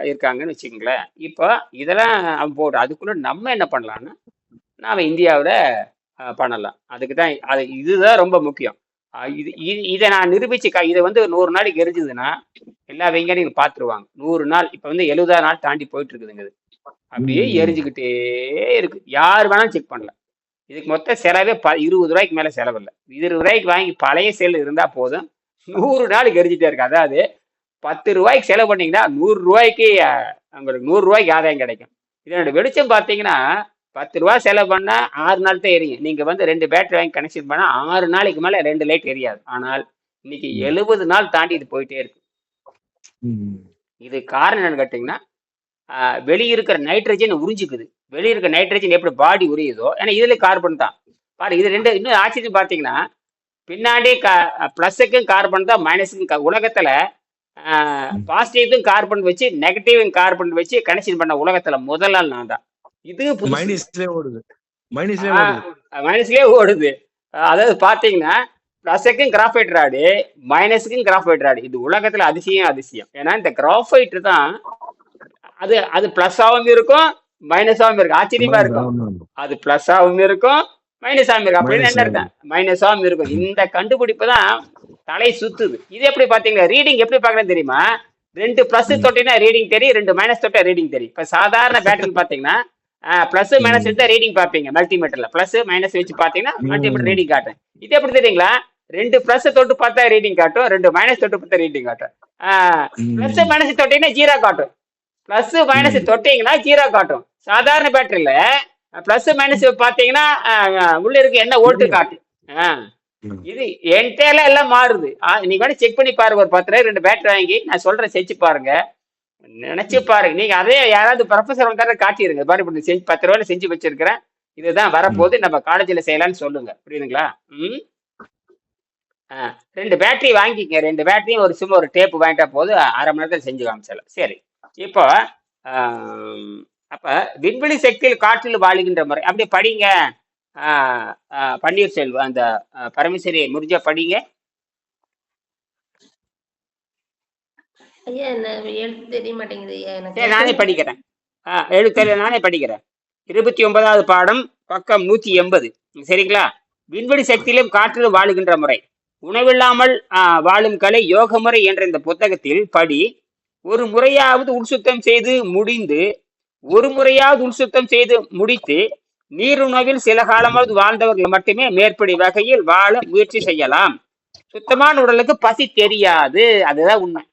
இருக்காங்கன்னு வச்சுக்கோங்களேன். இப்போ இதெல்லாம் அவன் போடு. அதுக்குள்ள நம்ம என்ன பண்ணலாம்னா, நாம இந்தியாவில் பண்ணலாம். அதுக்கு தான் அது, இதுதான் ரொம்ப முக்கியம். இதை நான் நிரூபிச்சு இதை வந்து 100 நாளைக்கு எரிஞ்சுதுன்னா எல்லா விஞ்ஞானிகளும் பார்த்துருவாங்க. 100 நாள் இப்போ வந்து 70 நாள் தாண்டி போயிட்டு இருக்குதுங்க. அப்படியே எரிஞ்சுக்கிட்டே இருக்கு. யார் வேணாலும் செக் பண்ணலாம். இதுக்கு மொத்த செலவே 20 ரூபாய்க்கு மேல செலவு இல்லை. 20 ரூபாய்க்கு வாங்கி பழைய செல் இருந்தா போதும், 100 நாளைக்கு எரிஞ்சுட்டே இருக்கு. அதாவது 10 ரூபாய்க்கு செலவு பண்ணீங்கன்னா 100 ரூபாய்க்கு உங்களுக்கு 100 ரூபாய்க்கு ஆதாயம் கிடைக்கும். இதனோட வெளிச்சம் பார்த்தீங்கன்னா 10 ரூபாய் செலவு பண்ணா 6 நாள் தான் எரியும். நீங்க வந்து 2 பேட்டரி வாங்கி கனெக்ஷன் பண்ணா 6 நாளைக்கு மேல 2 லைட் எரியாது. ஆனால் இன்னைக்கு 70 நாள் தாண்டி இது போயிட்டே இருக்கு. இது காரணம் என்னன்னு கேட்டீங்கன்னா, வெளியிருக்கிற நைட்ரஜன் உறிஞ்சிக்குது. வெளியிருக்கிற நைட்ரஜன் எப்படி பாடி உரியுதோ, ஏன்னா இதுல கார்பன் தான் பாரு. இது ரெண்டு இன்னும் ஆச்சரியம் பார்த்தீங்கன்னா, பின்னாடி பிளஸுக்கும் கார்பன் தான் மைனஸுக்கும். உலகத்துல பாசிட்டிவ்க்கும் கார்பன் வச்சு நெகட்டிவ் கார்பன் வச்சு கனெக்ஷன் பண்ண உலகத்துல முதல் நாள் நான் தான். இது மைனஸ்லயே ஓடுது. அதாவது பாத்தீங்கன்னா பிளஸுக்கும் கிராஃபைட் ராடு, மைனஸுக்கும் கிராஃபைட் ராடு. இது உலகத்துல அதிசயம். ஏன்னா இந்த கிராஃபைட் தான் அது பிளஸ்ஸாவும் இருக்கும் மைனஸாவும் இருக்கும். ஆச்சரியமா இருக்கும். அது பிளஸ்ஸாவும் இருக்கும் மைனஸாவும் இருக்கும். அப்படின்னு என்ன இருக்கும், மைனஸாவும் இருக்கும். இந்த கண்டுபிடிப்பு தான் தலை சுத்துது. இது எப்படி பாத்தீங்கன்னா, ரீடிங் எப்படி பாக்கணும் தெரியுமா? 2 பிளஸ் தொட்டினா ரீடிங் தெரியும், 2 மைனஸ் தொட்டா ரீடிங் தெரியும். இப்ப சாதாரண பேட்டரி பாத்தீங்கன்னா பிளஸ் மைனஸ் எடுத்தா ரீடிங் பார்ப்பீங்க. மல்டிமீட்டர்ல பிளஸ் மைனஸ் வச்சு பாத்தீங்கன்னா மல்டிமீட்டர் ரீடிங் காட்டும். இது எப்படி தெரியுங்களா? 2 பிளஸ் தொட்டு பார்த்தா ரீடிங் காட்டும், 2 மைனஸ் தொட்டு பார்த்தா ரீடிங் காட்டும். பிளஸ் மைனஸ் தொட்டீங்கன்னா ஜீரோ காட்டும், பிளஸ் மைனஸ் தொட்டீங்கன்னா ஜீரோ காட்டும். சாதாரண பேட்டரியில பிளஸ் மைனஸ் பாத்தீங்கன்னா உள்ள இருக்கு என்ன ஓட்டு காட்டும். இது என்டேல எல்லாம் மாறுது. நீங்க வேணா செக் பண்ணி பாருங்க. ஒரு 10 ரூபாய் 2 பேட்டரி வாங்கி நான் சொல்றேன், செஞ்சு பாருங்க, நினைச்சு பாருங்க. நீங்க அதே யாராவது ப்ரொஃபஸர் வந்தாரு காட்டிடுங்க, பாரு இப்படி செஞ்சு 10 ரூபாயில செஞ்சு வச்சிருக்கிறேன், இதுதான் வரப்போது, நம்ம காலேஜ்ல செய்யலாம்னு சொல்லுங்க. புரியுதுங்களா? 2 பேட்டரி வாங்கிக்க. 2 பேட்டரியும் ஒரு சும்மா ஒரு டேப் வாங்கிட்டா போது 1/2 மணி நேரத்தில் செஞ்சு காமிச்சிடலாம். சரி, இப்போ அப்ப விண்வெளி சக்தியில் காற்றில் வாழுகின்ற முறை அப்படியே படிங்க. பன்னீர்செல்வம் அந்த பரமேஸ்வரி முடிஞ்ச படிங்க. ஐயா என்ன எழுத்து தெரிய மாட்டேங்குது ஐயா சரி எனக்கு. நானே படிக்கிறேன். எழுத்தறிவு நானே படிக்கிறேன். 29வது பாடம், பக்கம் 180. சரிங்களா? விண்வெளி சக்தியிலும் காற்றிலும் வாழுகின்ற முறை, உணவில்லாமல் வாழும் கலை யோக முறை என்ற இந்த புத்தகத்தில் படி, ஒரு முறையாவது உள்சுத்தம் செய்து முடித்து நீருணவில் சில காலமாவது வாழ்ந்தவர்கள் மட்டுமே மேற்படி வகையில் வாழ முயற்சி செய்யலாம். சுத்தமான உடலுக்கு பசி தெரியாது. அதுதான் உண்மை.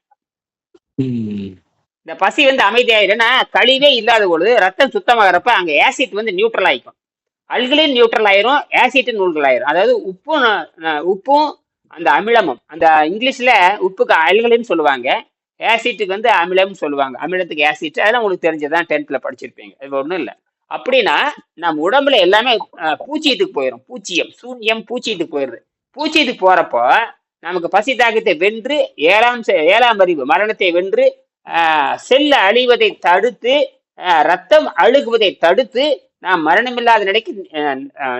இந்த பசி வந்து அமைதியாயிருன்னா, கழிவே இல்லாத பொழுது ரத்தம் சுத்தமாகறப்ப அங்க ஆசிட் வந்து நியூட்ரல் ஆயிக்கும். அல்கலின் நியூட்ரல் ஆயிரும், ஆசிட் நியூட்ரல் ஆயிரும். அதாவது உப்பும் அந்த அமிலமும், அந்த இங்கிலீஷ்ல உப்புக்கு அல்கலின்னு சொல்லுவாங்க, ஆசிட்டுக்கு வந்து அமிலம்னு சொல்லுவாங்க. அமிலத்துக்கு ஆசிட், அதெல்லாம் உங்களுக்கு தெரிஞ்சதான், 10th படிச்சிருப்பீங்க. இது ஒண்ணும் இல்லை. அப்படின்னா நம்ம உடம்புல எல்லாமே பூச்சியத்துக்கு போயிடும். சூன்யம் பூச்சியத்துக்கு போயிடுது. பூச்சியத்துக்கு போறப்போ நமக்கு பசி தாக்கத்தை வென்று ஏழாம் அறிவு மரணத்தை வென்று செல்ல அழிவதை தடுத்து ரத்தம் அழுகுவதை தடுத்து நாம் மரணமில்லாத நிலைக்கு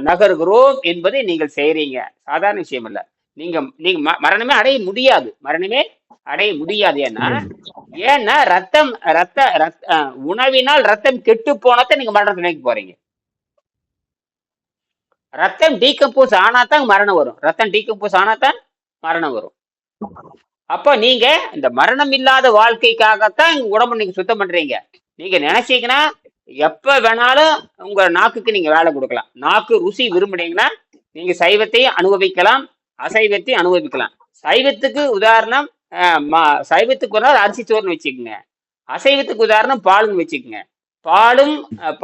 நகர்கிறோம் என்பதை நீங்கள் செய்றீங்க. சாதாரண விஷயம் இல்ல. நீங்க மரணமே அடைய முடியாது. ஏன்னா உணவினால் ரத்தம் கெட்டு போனதான் நீங்க மரண நிலைக்கு போறீங்க. ரத்தம் டீகம்போஸ் ஆனாதான் மரணம் வரும். அப்ப நீங்க இந்த மரணம் இல்லாத வாழ்க்கைக்காகத்தான் உடம்பு நீங்க சுத்தம் பண்றீங்க. நீங்க நினைச்சீங்கன்னா எப்ப வேணாலும் உங்க நாக்குக்கு நீங்க வேலை கொடுக்கலாம். நாக்கு ருசி விரும்புனீங்கன்னா நீங்க சைவத்தையும் அனுபவிக்கலாம், அசைவத்தையும் அனுபவிக்கலாம். சைவத்துக்கு உதாரணம் சைவத்துக்கு ஒரு அரிசி சோறுன்னு வச்சுக்கோங்க. அசைவத்துக்கு உதாரணம் பாலுன்னு வச்சுக்கோங்க.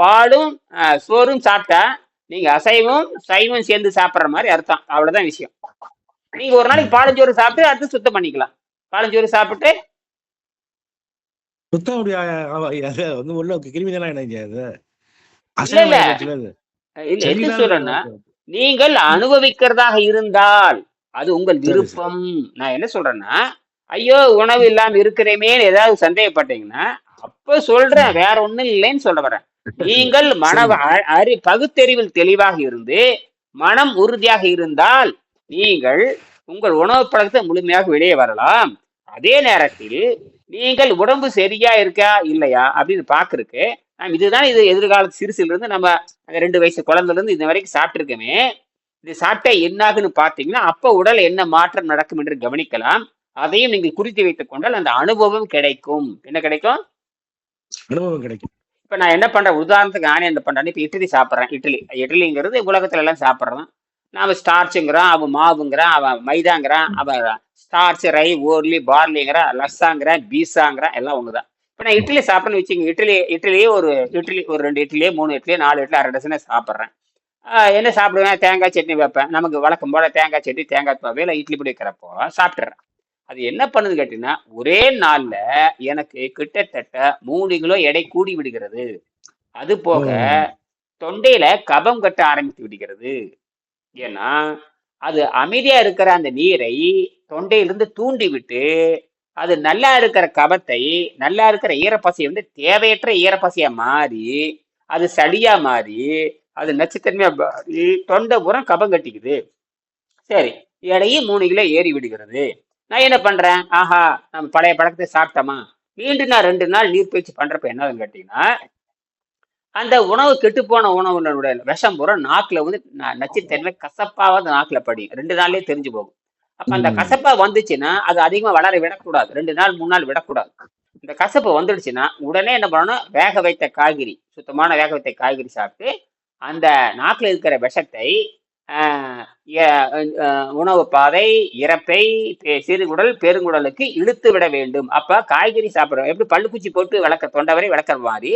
பாலும் சோறும் சாப்பிட்டா நீங்க அசைவம் சைவம் சேர்ந்து சாப்பிட்ற மாதிரி அர்த்தம். அவ்வளவுதான் விஷயம். நீங்க ஒரு நாளைக்கு பாலஞ்சோறு சாப்பிட்டு அடுத்து சுத்தம் பண்ணிக்கலாம். பாலஞ்சோறு சாப்பிட்டு சுத்தம் உள்ள கிருமி தானே என்ன சொல்றேன்னா, நீங்கள் அனுபவிக்கிறதாக இருந்தால் அது உங்கள் விருப்பம். நான் என்ன சொல்றேன்னா, ஐயோ உணவு இல்லாம இருக்கிறேமே ஏதாவது சந்தேகப்பட்டீங்கன்னா அப்ப சொல்றேன், வேற ஒண்ணும் இல்லைன்னு சொல்ல வரேன். நீங்கள் பகுத்தறிவில் தெளிவாக இருந்து மனம் உறுதியாக இருந்தால் நீங்கள் உங்கள் உணவு பழக்கத்தை முழுமையாக வெளியே வரலாம். அதே நேரத்தில் நீங்கள் உடம்பு சரியா இருக்கா இல்லையா அப்படின்னு பாக்குறதுக்கு இதுதான் இது எதிர்கால சிறுசுல இருந்து நம்ம 2 வயசு குழந்தைல இருந்து இது வரைக்கும் சாப்பிட்டுருக்கோமே, இது சாப்பிட்டா என்னாகுன்னு பார்த்தீங்கன்னா அப்ப உடல் என்ன மாற்றம் நடக்கும் என்று கவனிக்கலாம். அதையும் நீங்கள் குறித்து வைத்துக் கொண்டால் அந்த அனுபவம் கிடைக்கும். என்ன கிடைக்கும்? அனுபவம் கிடைக்கும். இப்ப நான் என்ன பண்றேன், உதாரணத்துக்கு நானே என்ன பண்றேன், இப்ப இட்லி சாப்பிட்றேன். இட்லிங்கிறது உலகத்துல எல்லாம் சாப்பிட்றோம். நாம ஸ்டார்ச்சுங்கிறான், அவன் மாவுங்கிறான், அவன் மைதாங்கிறான், அவன் ஸ்டார்ச் ரை ஓர்லி பார்லிங்கிறான், லஸ்ஸாங்கிறான், பீஸாங்கிறான், எல்லாம் ஒண்ணுதான். இப்ப நான் இட்லி சாப்பிட்றேன்னு வச்சுங்க, இட்லியே ஒரு 2 இட்லியே 3 இட்லியே 4 இட்லி 1/2 டசனே சாப்பிட்றேன். என்ன சாப்பிடுவேன், தேங்காய் சட்னி வைப்பேன். நமக்கு வழக்கம் போல தேங்காய் சட்னி தேங்காய் துவையல் இட்லி பொடி வைக்கிறப்போ சாப்பிட்டுறேன். அது என்ன பண்ணுது கேட்டீங்கன்னா, ஒரே நாள்ல எனக்கு கிட்டத்தட்ட 3 கிலோ எடை கூடி விடுகிறது. அது போக தொண்டையில கபம் கட்ட ஆரம்பித்து விடுகிறது. ஏன்னா அது அமைதியா இருக்கிற அந்த நீரை தொண்டையிலிருந்து தூண்டி விட்டு அது நல்லா இருக்கிற கபத்தை, நல்லா இருக்கிற ஈரப்பசையை வந்து தேவையற்ற ஈரப்பசையா மாறி அது சளியா மாறி அது நச்சுத்தன்மையா மாறி தொண்டை பூரா கபம் கட்டிக்குது. சரி, எடையும் 3 கிலோ ஏறி விடுகிறது. நான் என்ன பண்றேன், ஆஹா நம்ம பழைய பழக்கத்தை சாப்பிட்டோமா, மீண்டும் நான் 2 நாள் நீர் பயிற்சி பண்றப்ப என்னதுன்னு கேட்டீங்கன்னா, அந்த உணவு கெட்டு போன உணவுடைய விஷம் பூரா நாக்குல வந்து நச்சுத்தன்மை கசப்பாவது நாக்குல படியும். 2 நாள்லயே தெரிஞ்சு போகும். அப்ப அந்த கசப்பா வந்துச்சுன்னா அது அதிகமா வளர விடக்கூடாது. 2 நாள் 3 நாள் விடக்கூடாது. இந்த கசப்பு வந்துடுச்சுன்னா உடனே என்ன பண்ணணும், வேக வைத்த காய்கறி, சுத்தமான வேக வைத்த காய்கறி சாப்பிட்டு அந்த நாக்குல இருக்கிற விஷத்தை உணவு பாதை, இறப்பை, சிறுகுடல், பெருங்குடலுக்கு இழுத்து விட வேண்டும். அப்ப காய்கறி சாப்பிடுறோம், எப்படி பல்லுக்குச்சி போட்டு தொண்டை வரை விளக்குற மாதிரி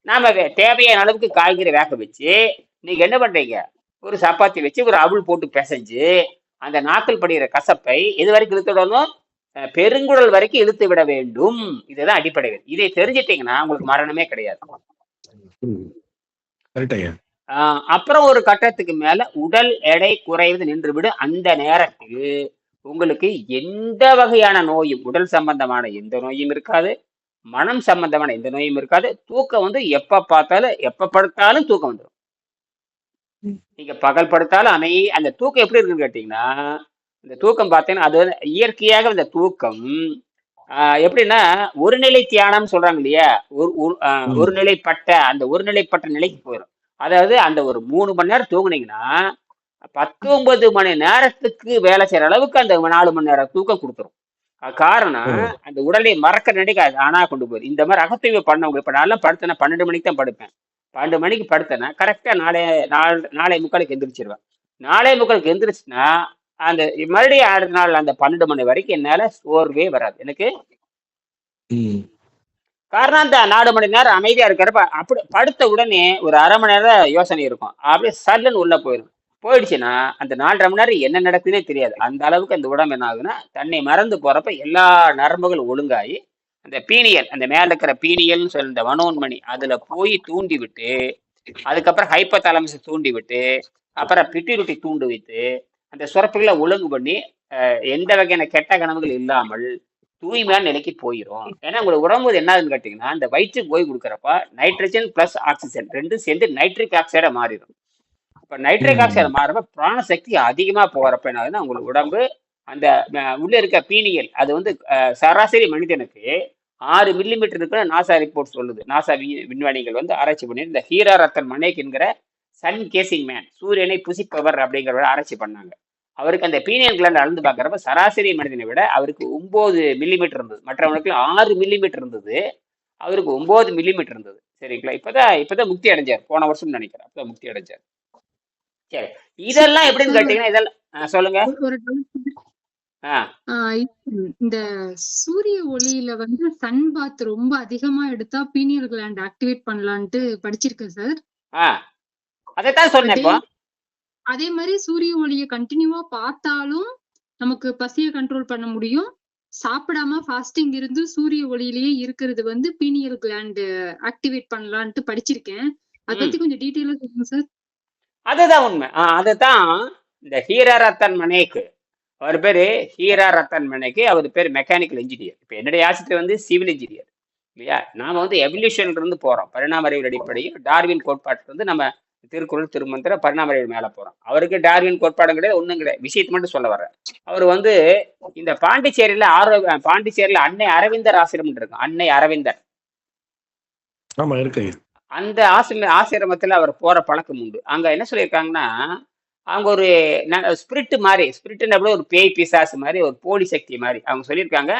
நாம தேவையான அளவுக்கு காய்கறி வேக வச்சு, நீங்க என்ன பண்றீங்க, ஒரு சப்பாத்தி வச்சு ஒரு அவுள் போட்டு பிசைஞ்சு அந்த நாக்கில் படுகிற கசப்பை எது வரைக்கும் இழுத்து விடணும், பெருங்குடல் வரைக்கும் இழுத்து விட வேண்டும். இதுதான் அடிப்படை. இதை தெரிஞ்சிட்டீங்கன்னா உங்களுக்கு மரணமே கிடையாது. அப்புறம் ஒரு கட்டத்துக்கு மேல உடல் எடை குறைவது நின்றுவிடும். அந்த நேரத்தில் உங்களுக்கு எந்த வகையான நோயும், உடல் சம்பந்தமான எந்த நோயும் இருக்காது, மனம் சம்பந்தமான எந்த நோயும் இருக்காது. தூக்கம் வந்து எப்ப பார்த்தாலும் எப்ப படுத்தாலும் தூக்கம் வந்துடும். நீங்க பகல் படுத்தாலும் அந்த தூக்கம் எப்படி இருக்குன்னு கேட்டீங்கன்னா, இந்த தூக்கம் பார்த்தீங்கன்னா அது இயற்கையாக இந்த தூக்கம் எப்படின்னா ஒருநிலை தியானம் சொல்றாங்க இல்லையா, ம். ஒருநிலைப்பட்ட அந்த ஒருநிலைப்பட்ட நிலைக்கு போயிடும். அதாவது அந்த ஒரு 3 மணி நேரம் தூங்குனீங்கன்னா 19 மணி நேரத்துக்கு வேலை செய்யற அளவுக்கு அந்த 4 மணி நேரம் தூக்கம் கொடுத்துரும். காரணம் ஓ. அந்த உடலை மறக்க நினைக்காது, ஆனா கொண்டு போகுது. இந்த மாதிரி அகத்தூய்மை பண்ணவங்க, இப்ப நான்லாம் படுத்தேன்னா 12 மணிக்கு தான் படுப்பேன். 12 மணிக்கு படுத்தேன்னா கரெக்டா நாளை முக்காலுக்கு எந்திரிச்சிருவேன். 4:45 எந்திரிச்சுன்னா அந்த மறுபடியும் அடுத்த நாள் அந்த 12 மணி வரைக்கும் என்னால சோர்வே வராது எனக்கு. ம். காரணம் அந்த 4 மணி நேரம் அமைதியா இருக்கிறப்ப அப்படி படுத்த உடனே ஒரு அரை மணி நேரம் யோசனை இருக்கும், அப்படியே சல்லுன்னு உள்ள போயிடும். போயிடுச்சுன்னா அந்த 4:30 மணி நேரம் என்ன நடக்குதுன்னே தெரியாது. அந்த அளவுக்கு அந்த உடம்பு என்ன ஆகுதுன்னா தன்னை மறந்து போறப்ப எல்லா நரம்புகளும் ஒழுங்காகி அந்த பீனியல், அந்த மேல இருக்கிற பீனியல்னு சொல்ற இந்த மனோன்மணி அதுல போய் தூண்டி விட்டு, அதுக்கப்புறம் ஹைப்போதாலமஸ் தூண்டி விட்டு, அப்புறம் பிட்யூட்டரி தூண்டு வைத்து அந்த சுரப்புகளை ஒழுங்கு பண்ணி எந்த வகையான கெட்ட கனவுகள் இல்லாமல் தூய்மையான நிலைக்கு போயிடும். ஏன்னா உங்களுக்கு உடம்பு என்ன ஆகுதுன்னு கேட்டீங்கன்னா, இந்த வயிற்றுக்கு போய் கொடுக்குறப்ப நைட்ரஜன் பிளஸ் ஆக்சிஜன் ரெண்டும் சேர்ந்து நைட்ரிக் ஆக்சைடா மாறிடும். இப்ப நைட்ரிக் ஆக்சைடு ம். மாறப்ப பிராண சக்தி அதிகமா போறப்ப என்ன ஆகுதுன்னா உங்களுக்கு உடம்பு அந்த உள்ள இருக்க பீனியல் அது வந்து சராசரி மனிதனுக்கு 6 மில்லிமீட்டர் இருக்கிற நாசா ரிப்போர்ட் சொல்லுது. நாசா விஞ்ஞானிகள் வந்து ஆராய்ச்சி பண்ணி இந்த ஹீரா ரத்தன் மனேக் என்கிற சன் கேசிங் மேன், சூரியனை புசிப்பவர் அப்படிங்கிற ஆராய்ச்சி பண்ணாங்க. அவருக்கு அந்த பீனியல் கிளாண்ட் அளந்து பார்க்கறப்ப சராசரி மனிதனை விட அவருக்கு 9 மில்லிமீட்டர் இருந்தது, மற்றவனுக்கு 6 மில்லிமீட்டர் இருந்தது, அவருக்கு 9 மில்லிமீட்டர் இருந்தது. சரிங்களா? இப்பதான் முக்தி அடைஞ்சார், போன வருஷம் நினைக்கிறேன், அப்பதான் முக்தி அடைஞ்சார். சரி, இதெல்லாம் எப்படின்னு சார் கேட்டீங்கன்னா இதெல்லாம் சொல்லுங்க. ஒரு doubt. ஆ இந்த சூரிய ஒளியில வந்து சன் பாத் ரொம்ப அதிகமா எடுத்தா பீனியல் கிளாண்ட் ஆக்டிவேட் பண்ணலான்ட்டு படிச்சிருக்கேன் சார். ஆ அதைத்தான் சொன்னேன் அதே இப்போ. அதே மாதிரி சூரிய ஒளியை கண்டினியூவா பார்த்தாலும் நமக்கு பசியை கண்ட்ரோல் பண்ண முடியும். சாப்பிடாம ஃபாஸ்டிங் இருந்து சூரிய ஒளியிலேயே இருக்கிறது வந்து பீனியல் கிளாண்ட் ஆக்டிவேட் பண்ணலான்ட்டு படிச்சிருக்கேன். அதை ம் பத்தி கொஞ்சம் டீட்டெயிலா சொல்லுங்க சார். அதுதான் உண்மை. அதுதான் இந்த ஹீரா ரத்தன் மனேக், அவர் பேரு ஹீரா ரத்தன் மனேக், அவர் பேர் மெக்கானிக்கல் இன்ஜினியர். இப்ப என்னுடைய ஆசிரியர் வந்து சிவில் இன்ஜினியர் இல்லையா. நாம வந்து எவல்யூஷன்ல இருந்து போறோம், பரிணாம அறிவியல் அடிப்படையில் டார்வின் கோட்பாட்டுல இருந்து நம்ம திருக்குறள் திருமந்திர பரிணாம அறிவியல் மேல போறோம். அவருக்கு டார்வின் கோட்பாடும் கிடையாது, ஒண்ணும் கிடையாது. விஷயத்தை மட்டும் சொல்ல வர்றேன். அவர் வந்து இந்த பாண்டிச்சேரியில அன்னை அரவிந்தர் ஆசிரமம் இருக்கும், அன்னை அரவிந்தர். ஆமா இருக்கு. அந்த ஆசிரமத்துல அவர் போற பழக்கம் உண்டு. அங்க என்ன சொல்லியிருக்காங்கன்னா, அவங்க ஒரு ஸ்பிரிட் மாதிரி, ஸ்பிரிட்னு அப்படி ஒரு பேய் பிசாசு மாதிரி, ஒரு போலி சக்தி மாதிரி அவங்க சொல்லியிருக்காங்க,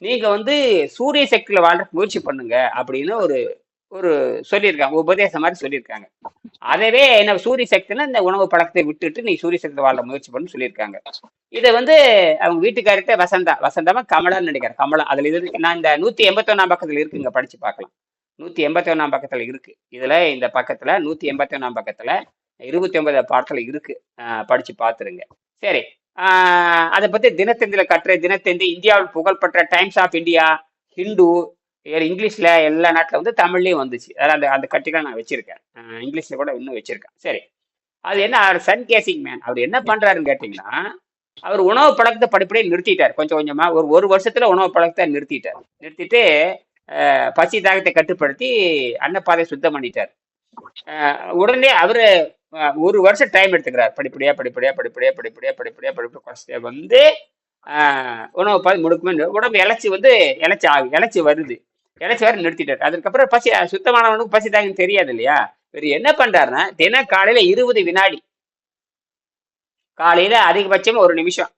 நீங்க வந்து சூரிய சக்தியில வாழ்றதுக்கு முயற்சி பண்ணுங்க அப்படின்னு ஒரு ஒரு சொல்லியிருக்காங்க, உபதேசம் மாதிரி சொல்லியிருக்காங்க. அதவே என்ன சூரிய சக்தினா இந்த உணவு பழக்கத்தை விட்டுட்டு நீ சூரிய சக்தியில வாழ முயற்சி பண்ணு சொல்லியிருக்காங்க. இதை வந்து அவங்க வீட்டுக்காரிட்ட வசந்தமா கமலான்னு நினைக்கிறேன், கமலா. அதுல இது நான் இந்த 181 பக்கத்துல இருக்குங்க, படிச்சு பார்க்கலாம். 181 பக்கத்துல இருக்கு. இதுல இந்த பக்கத்துல 181 பக்கத்துல 29 பாடத்துல இருக்கு, படிச்சு பார்த்துருங்க. சரி, அதை பத்தி தினத்தந்தியில கட்டுரை, தினத்தந்தி, இந்தியாவில் புகழ்பெற்ற டைம்ஸ் ஆஃப் இந்தியா, ஹிந்து, இங்கிலீஷ்ல எல்லா நாட்டுல வந்து தமிழ்லயும் வந்துச்சு. அதாவது அந்த அந்த கட்டுரை நான் வச்சிருக்கேன், இங்கிலீஷ்ல கூட இன்னும் வச்சிருக்கேன். சரி, அது என்ன, சன் கேசிங் மேன் அவர் என்ன பண்றாருன்னு கேட்டீங்கன்னா, அவர் உணவு பழக்கத்தை படிப்படியே நிறுத்திட்டார். கொஞ்சம் கொஞ்சமா ஒரு வருஷத்துல உணவு பழக்கத்தை நிறுத்திட்டு பசி தாகத்தை கட்டுப்படுத்தி அன்னப்பாதை சுத்தம் பண்ணிட்டார். உடனே அவரு ஒரு வருஷம் டைம் எடுத்துக்கிறார். படிப்படியா குறைச்சிட்டே வந்து உணவு பாதை முடுக்குமே உடம்பு இழைச்சி வருது, நிறுத்திட்டார். அதுக்கப்புறம் பசி சுத்தமானவனுக்கு பசி தாகம் தெரியாது இல்லையா. இவர் என்ன பண்றாருன்னா, தினம் காலையில 20 வினாடி, காலையில அதிகபட்சம் ஒரு நிமிஷம்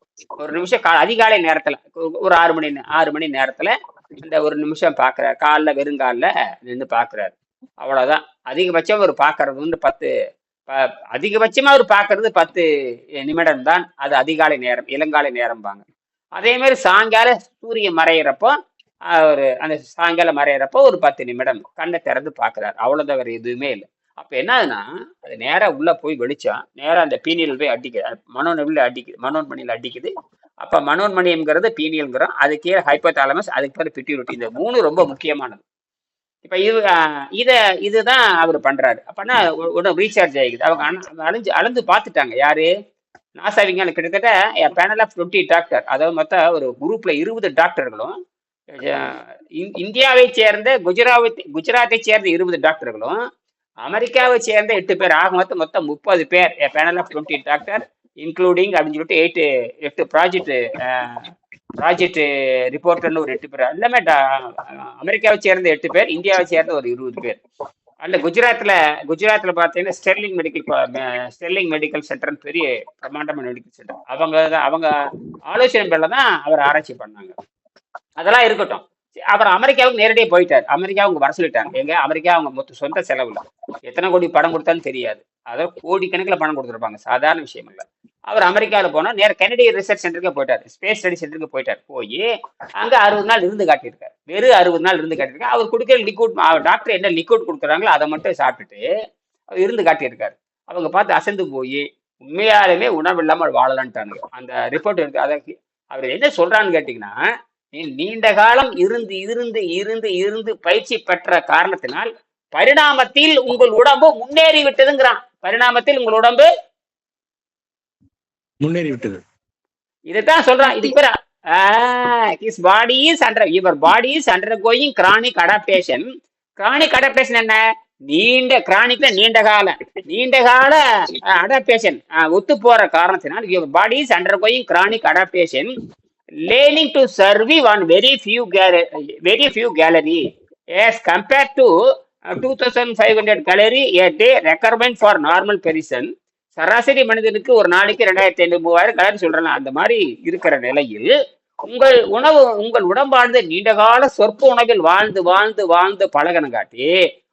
அதிகாலை நேரத்துல ஒரு 6 மணி நேரத்துல இந்த ஒரு நிமிஷம் பாக்குறாரு. காலில் வெறுங்காலில் நின்று பாக்குறாரு, அவ்வளவுதான். அதிகபட்சம் ஒரு பாக்குறது வந்து 10 அதிகபட்சமா ஒரு பாக்குறது 10 நிமிடம் தான். அது அதிகாலை நேரம், இளங்காலை நேரம்பாங்க. அதே மாதிரி சாயங்கால சூரியன் மறையிறப்போ அந்த சாயங்காலம் மறையிறப்போ ஒரு 10 நிமிடம் கண்ணை திறந்து பாக்குறாரு, அவ்வளவுதான், வேற எதுவுமே இல்லை. அப்ப என்ன ஆகுதுன்னா, அது நேரா உள்ள போய் வெளிச்சம் நேரா அந்த பீனியல் போய் அடிக்குது, மனோன்மணியில அடிக்குது. அப்ப மனோன்மணிங்கிறது பீனியல்ங்கிறோம், அது கீழே ஹைப்போதாலமஸ், அதுக்கு பேர் பிட்யூட்டரி. இந்த 3 ரொம்ப முக்கியமானது. இப்ப இதுதான் அவர் பண்றாரு. அப்பனா உடனே ரீசார்ஜ் ஆகிக்குது. அவங்க அளந்து பார்த்துட்டாங்க. யாரு? நாசா விஞ்ஞானி. கிட்டத்தட்ட பேனல் ஆஃப் 20 டாக்டர், அதாவது மொத்தம் ஒரு குரூப்ல 20 டாக்டர்களும், இந்தியாவை சேர்ந்த குஜராத்தை சேர்ந்த 20 டாக்டர்களும், அமெரிக்காவை சேர்ந்த 8 பேர், ஆக மொத்தம் 30 பேர். பேனல் ஆஃப் 20 டாக்டர் இன்க்ளூடிங் அப்படின்னு சொல்லிட்டு 8 ப்ராஜெக்ட் ப்ராஜெக்ட் ரிப்போர்ட்டர்னு ஒரு 8 பேர், எல்லாமே அமெரிக்காவை சேர்ந்த 8 பேர், இந்தியாவை சேர்ந்த ஒரு 20 பேர். அந்த குஜராத்ல பார்த்தீங்கன்னா ஸ்டெர்லிங் மெடிக்கல் சென்டர்னு பெரிய பிரம்மாண்டமான மெடிக்கல் சென்டர். அவங்க ஆலோசனை பேர்ல தான் அவர் ஆராய்ச்சி பண்ணாங்க. அதெல்லாம் இருக்கட்டும். அப்புறம் அமெரிக்காவுக்கு நேரடியாக போயிட்டார். அமெரிக்கா அவங்க வர சொல்லிட்டாங்க. அமெரிக்கா அவங்க மொத்த சொந்த செலவுல எத்தனை கோடி பணம் கொடுத்தாலும் தெரியாது, அதாவது கோடிக்கணக்கில் பணம் கொடுத்துருப்பாங்க, சாதாரண விஷயம் இல்லை. அவர் அமெரிக்காவில் போனால் நேர கெனடியன் ரிசர்ச் சென்டருக்கு போயிட்டார், ஸ்பேஸ் ஸ்டடி சென்டருக்கு போயிட்டார். போய் அங்கே 60 நாள் இருந்து காட்டியிருக்காரு. வெறும் 60 நாள் இருந்து காட்டியிருக்காரு. அவர் கொடுக்குற லிக்விட், டாக்டர் என்ன லிக்விட் கொடுக்குறாங்களோ அதை மட்டும் சாப்பிட்டுட்டு அவர் இருந்து காட்டியிருக்காரு. அவங்க பார்த்து அசந்து போய் உண்மையாலுமே உணவு இல்லாமல் வாழலான்ட்டானுங்க. அந்த ரிப்போர்ட் இருக்கு. அதை அவர் என்ன சொல்றான்னு கேட்டீங்கன்னா, நீண்ட காலம் இருந்து இருந்து இருந்து இருந்து பயிற்சி பெற்ற காரணத்தினால் பரிணாமத்தில் உங்கள் உடம்பு முன்னேறி விட்டதுங்கிறான். பரிணாமத்தில் உங்கள் உடம்பு முன்னேறி விட்டது. இதைத்தான் சொல்றான். இது பேர் his body is under your body is undergoing chronic adaptation. chronic adaptation என்ன? நீண்ட கால அடாப்டேஷன் ஒத்து போற காரணத்தினால் your body is undergoing chronic adaptation, learning to survive on very few calories as compared to 2500 calories a day requirement for normal person. சராசரி மனிதனுக்கு ஒரு நாளைக்கு 2500-3000 கலரி சொல்றேன். அந்த மாதிரி இருக்கிற நிலையில் உங்கள் உடம்பானது நீண்டகால சொற்ப உணவில் வாழ்ந்து வாழ்ந்து வாழ்ந்து பழகணும் காட்டி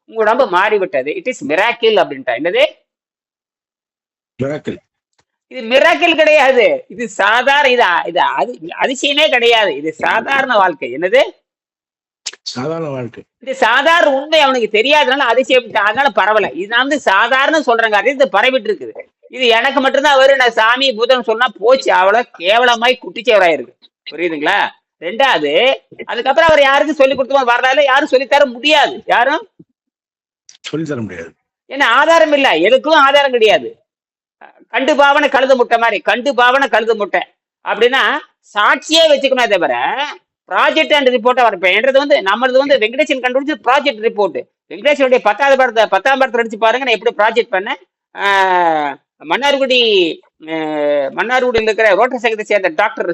உங்க உடம்பு மாறிவிட்டது. இட் இஸ் மிராக்கிள் அப்படின்ட்டா. என்னது இது? மிராக்கிள் கிடையாது, இது சாதாரண, இது அதிசயமே கிடையாது, இது சாதாரண வாழ்க்கை. என்னது? சாதாரண வாழ்க்கை. இது சாதாரண உண்மை அவனுக்கு தெரியாதனால அதிசயம், அதனால பரவல. இது நான் வந்து சாதாரண சொல்றேங்க, இது பரவிட்டு இருக்குது. இது எனக்கு மட்டும்தான் வரும். நான் சாமி பூதம் சொன்னா போச்சு, அவ்வளவு கேவலமாய் குட்டிச்சவராயிருக்கு. புரியுதுங்களா? ரெண்டாவது, அதுக்கப்புறம் அவர் யாருக்கும் சொல்லி கொடுத்தோம் வரலாறு யாரும் சொல்லித்தர முடியாது. யாரும் சொல்லித்தர முடியாது. ஏன்னா ஆதாரம் இல்லை, எதுக்கும் ஆதாரம் கிடையாது. கண்டு பாவனை கழுத முட்டை மாதிரி, கண்டு பாவனை கழுத முட்டை அப்படின்னா சாட்சியே வச்சுக்கணும். தவிர ப்ராஜெக்ட் அண்ட் ரிப்போர்ட்டா வரப்பேன்றது வந்து நம்மளது வந்து வெங்கடேசன் கண்டுபிடிச்சு ப்ராஜெக்ட் ரிப்போர்ட். வெங்கடேசனுடைய 10ஆம் படத்தை அடிச்சு பாருங்க. நான் எப்படி ப்ராஜெக்ட் பண்ணேன். மன்னார்குடியில் இருக்கிற ரோட்டரி சங்கத்தை சேர்ந்த டாக்டர்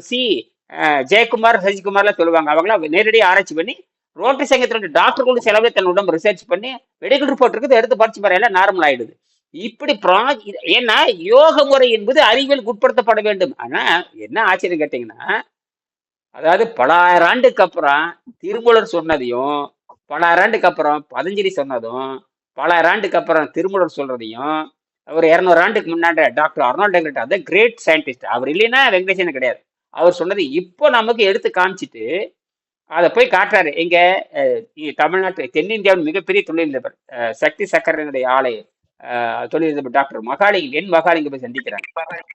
ஜெயக்குமார், சசிகுமார்லாம் சொல்லுவாங்க. அவங்களாம் நேரடியாக ஆராய்ச்சி பண்ணி ரோட்டரி சங்கத்தினுடைய டாக்டர்களுடைய செலவில் தன் உடம்பு ரிசர்ச் பண்ணி மெடிக்கல் ரிப்போர்ட் இருக்குது, எடுத்து படிச்சு பாரு, எல்லாம் நார்மல் ஆயிடுது. இப்படி ஏன்னா யோக முறை என்பது அறிவியல் உட்படுத்தப்பட வேண்டும். ஆனா என்ன ஆச்சரியம் கேட்டீங்கன்னா, அதாவது பல ஆயிரம் ஆண்டுக்கு அப்புறம் திருமூலர் சொன்னதையும், பல ஆயிரம் ஆண்டுக்கு அப்புறம் பதஞ்சலி சொன்னதும், பல ஆயிரம் ஆண்டுக்கு அப்புறம் திருமூலர் சொல்றதையும், ஒரு 200 ஆண்டுக்கு முன்னாடி டாக்டர் அர்னால்ட் டெக்லட், அந்த கிரேட் சயின்டிஸ்ட், அவர் இல்லைன்னா வெங்கடேசன் கிடையாது. அவர் சொன்னது இப்போ நமக்கு எடுத்து காமிச்சிட்டு அதை போய் காட்டுறாரு. எங்க தமிழ்நாட்டு தென்னிந்தியாவின் மிகப்பெரிய தொழிலதிபர் சக்தி சக்கரனுடைய ஆலை தொழிலதிபர் டாக்டர் மகாலிங்க போய் சந்திக்கிறாங்க.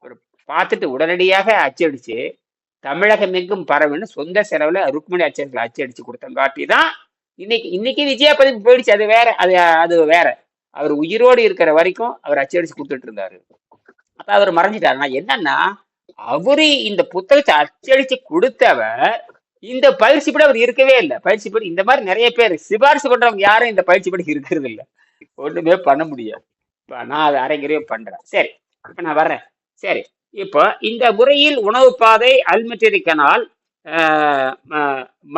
ஒரு பார்த்துட்டு உடனடியாக அச்சடிச்சு தமிழகம் எங்கும் பரவுன்னு சொந்த செலவுல ருக்மணி அச்சடிகளை அச்சடிச்சு கொடுத்தங்காட்டி தான் இன்னைக்கு விஜயா பதிப்பு போயிடுச்சு. அது வேற, அது வேற. அவர் உயிரோடு இருக்கிற வரைக்கும் அவர் அச்சடிச்சு கொடுத்துட்டு இருந்தாரு. அப்ப அவர் மறைஞ்சிட்டாரு. நான் என்னன்னா, அவரு இந்த புத்தகத்தை அச்சடிச்சு கொடுத்தவர் இந்த பயிற்சி படி அவர் இருக்கவே இல்லை. பயிற்சி படி இந்த மாதிரி நிறைய பேர் சிபாரிசு பண்றவங்க யாரும் இந்த பயிற்சி படி இருக்கிறது இல்லை. ஒண்ணுமே பண்ண முடியாது. நான் அதை அரைங்கரையே பண்றேன். சரி, இப்ப நான் வர்றேன். சரி, இப்போ இந்த முறையில் உணவு பாதை அல்மெட்ரிக்கனால்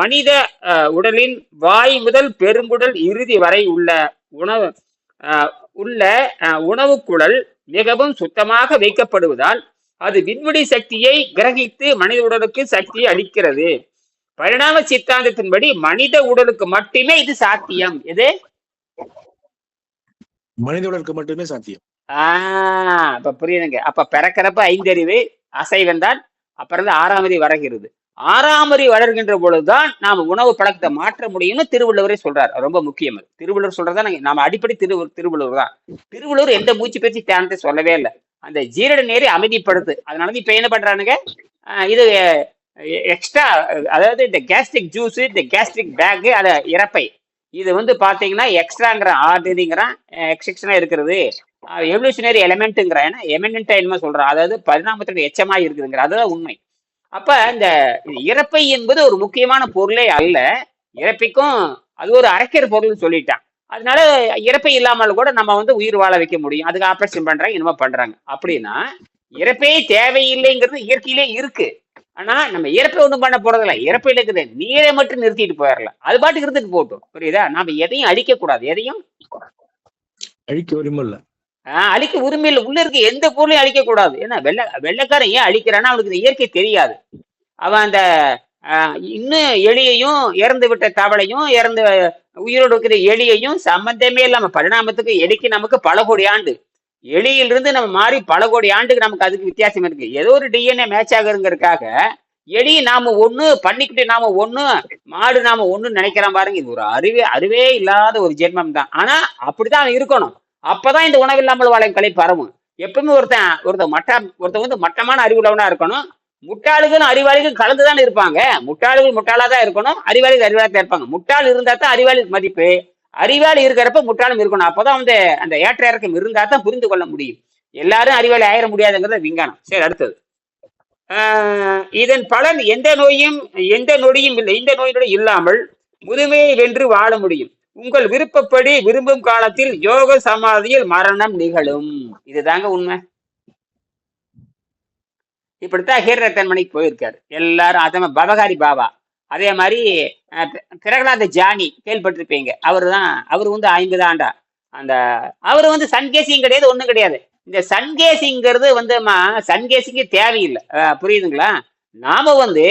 மனித உடலின் வாய் முதல் பெருங்குடல் இறுதி வரை உள்ள உணவு குழல் மிகவும் சுத்தமாக வைக்கப்படுவதால் அது விண்வெளி சக்தியை கிரகித்து மனித உடலுக்கு சக்தியை அளிக்கிறது. பரிணாம சித்தாந்தத்தின்படி மனித உடலுக்கு மட்டுமே இது சாத்தியம். எது? மனித உடலுக்கு மட்டுமே சாத்தியம். அப்ப புரியுதுங்க. அப்ப பிறக்கிறப்ப 5 அறிவு அசைவந்தான், அப்புறம் 6ஆம் அறிவு வளர்கிறது. 6ஆம் அறிவு வளர்கின்ற பொழுதுதான் நாம உணவு பழக்கத்தை மாற்ற முடியும்னு திருவள்ளுவரே சொல்றாரு. ரொம்ப முக்கியம். திருவள்ளுவர் சொல்றதா நாம அடிப்படை திருவள்ளுவர் தான். திருவள்ளுவர் எந்த மூச்சு பேச்சு தியானத்தை சொல்லவே இல்லை. அந்த ஜீரண நேரை அமைதிப்படுத்து. அதனால இப்ப என்ன பண்றானுங்க, இது எக்ஸ்ட்ரா, அதாவது இந்த கேஸ்ட்ரிக் ஜூஸ், இந்த கேஸ்ட்ரிக் பேக், அதை இறப்பை, இது வந்து பாத்தீங்கன்னா எக்ஸ்ட்ராங்கிற ஆர்டினரிங்கிறான், எக்ஸெக்ஷனா இருக்கிறது, எவல்யூஷனரி எலிமெண்ட்டுங்கிறான். ஏன்னா எமினன்டா என்னமோ சொல்றான், அதாவது பரிணாமத்தோட எச்சமா இருக்குதுங்கிற, அதுதான் உண்மை. அப்ப இந்த இறப்பை என்பது ஒரு முக்கியமான பொருளே அல்ல. இறப்பைக்கும் அது ஒரு அரைக்கிற பொருள்னு சொல்லிட்டான். அதனால இறப்பை இல்லாமல் கூட நம்ம வந்து உயிர் வாழ வைக்க முடியும். அதுக்கு ஆப்ரேஷன் பண்றாங்க, என்னமோ பண்றாங்க. அப்படின்னா இறப்பே தேவையில்லைங்கிறது இயற்கையிலே இருக்கு. ஆனா நம்ம இறப்பை ஒண்ணும் பண்ண போறதில்ல. இறப்பையில இருக்குது நீரை மட்டும் நிறுத்திட்டு போயிடலாம். அது பாட்டுக்கு இருந்துட்டு போகட்டும். புரியுதா? நாம எதையும் அழிக்க கூடாது. எதையும் அழிக்க உரிமை இல்ல. அழிக்க உரிமை இல்லை. உள்ள இருக்க எந்த பொருளையும் அழிக்க கூடாது. ஏன்னா வெள்ளைக்காரன் ஏன் அழிக்கிறான்னா அவனுக்கு இந்த இயற்கை தெரியாது. அவன் அந்த இன்னும் எலியையும் இறந்து விட்ட தவளையும் இறந்து உயிரோடு இருக்கிற எலியையும் சம்பந்தமே இல்லாம பரிணாமத்துக்கு எலிக்கு நமக்கு பல கோடி ஆண்டு, எலியிலிருந்து நம்ம மாறி பல கோடி ஆண்டுக்கு நமக்கு அதுக்கு வித்தியாசம் இருக்கு. ஏதோ ஒரு டிஎன்ஏ மேட்ச் ஆகுறதுக்காக எலி நாம ஒண்ணு, பன்னிக்கிட்டு நாம ஒண்ணு, மாடு நாம ஒண்ணு நினைக்கிறோம் பாருங்க. இது ஒரு அறிவே இல்லாத ஒரு ஜென்மம் தான். ஆனா அப்படித்தான் இருக்கணும். அப்பதான் இந்த உணவில்லாமல் வாழும் கலை பரவும். எப்பவுமே ஒருத்தன் வந்து மட்டமான அறிவுள்ளவனா இருக்கணும். முட்டாளுகளும் அறிவாளிகள் கலந்துதான் இருப்பாங்க. முட்டாளுகள் முட்டாளா தான் இருக்கணும், அறிவாளிகள் அறிவாளா தான் இருப்பாங்க. முட்டாள் இருந்தா தான் அறிவாளி மதிப்பு. அறிவாளி இருக்கிறப்ப முட்டாளும் இருக்கணும். அப்பதான் வந்து அந்த ஏற்ற இறக்கம் இருந்தா தான் புரிந்து கொள்ள முடியும். எல்லாரும் அறிவாளி ஆயிட முடியாதுங்கிறத விஞ்ஞானம். சரி, அடுத்தது. இதன் பலன் எந்த நொடியும் இல்லை. இந்த நோயினுடைய இல்லாமல் முதுமையை வென்று வாழ முடியும். உங்கள் விருப்பப்படி விரும்பும் காலத்தில் யோக சமாதியில் மரணம் நிகழும். இதுதாங்க உண்மை. இப்படித்தான் ஹீரரத்தன்மணிக்கு போயிருக்காரு எல்லாரும். அதே மாதிரி பவகாரி பாபா, அதே மாதிரி பிரகலாத ஜானி கேள்விப்பட்டிருப்பீங்க. அவரு வந்து 50 ஆண்டா அவரு வந்து சன்கேசிங் கிடையாது, ஒண்ணும் கிடையாது. இந்த சன்கேசிங்கிறது வந்து சன்கேசிங்க தேவையில்லை. புரியுதுங்களா? நாம வந்து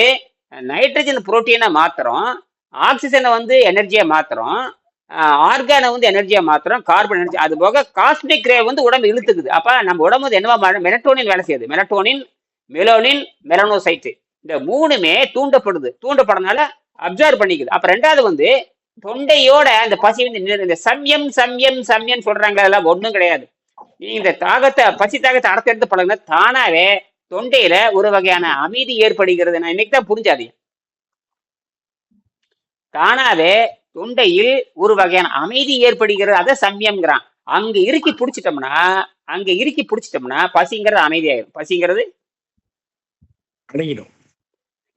நைட்ரஜன் புரோட்டீனை மாத்துறோம், ஆக்சிஜனை வந்து எனர்ஜியா மாத்துறோம், ஆர்கானை வந்து எனர்ஜியா மாத்துறோம், கார்பன் எனர்ஜி. அது போக காஸ்மிக் ரே வந்து உடம்பு இழுத்துக்குது. அப்ப நம்ம உடம்பு வந்து என்னவா மெலட்டோனின் வேலை செய்யுது. மெலோனின், மெலனோசைட், இந்த 3மே தூண்டப்படுறதுனால அப்சர்வ் பண்ணிக்குது. அப்ப 2வது வந்து தொண்டையோட அந்த பசி வந்து இந்த சம்யம் சொல்றாங்க. அதெல்லாம் ஒண்ணும் கிடையாது. நீங்க இந்த பசி தாகத்தை அடர்த்து பழகுனா தானாவே தொண்டையில ஒரு வகையான அமைதி ஏற்படுகிறது. நான் இன்னைக்கு தான் புரிஞ்சாது. தானாவே தொண்டையில் ஒரு வகையான அமைதி ஏற்படுகிறது. அதை சம்யம்ங்கிறான். அங்க இறுக்கி பிடிச்சிட்டோம்னா பசிங்கிறது அமைதியாயிரும். பசிங்கிறது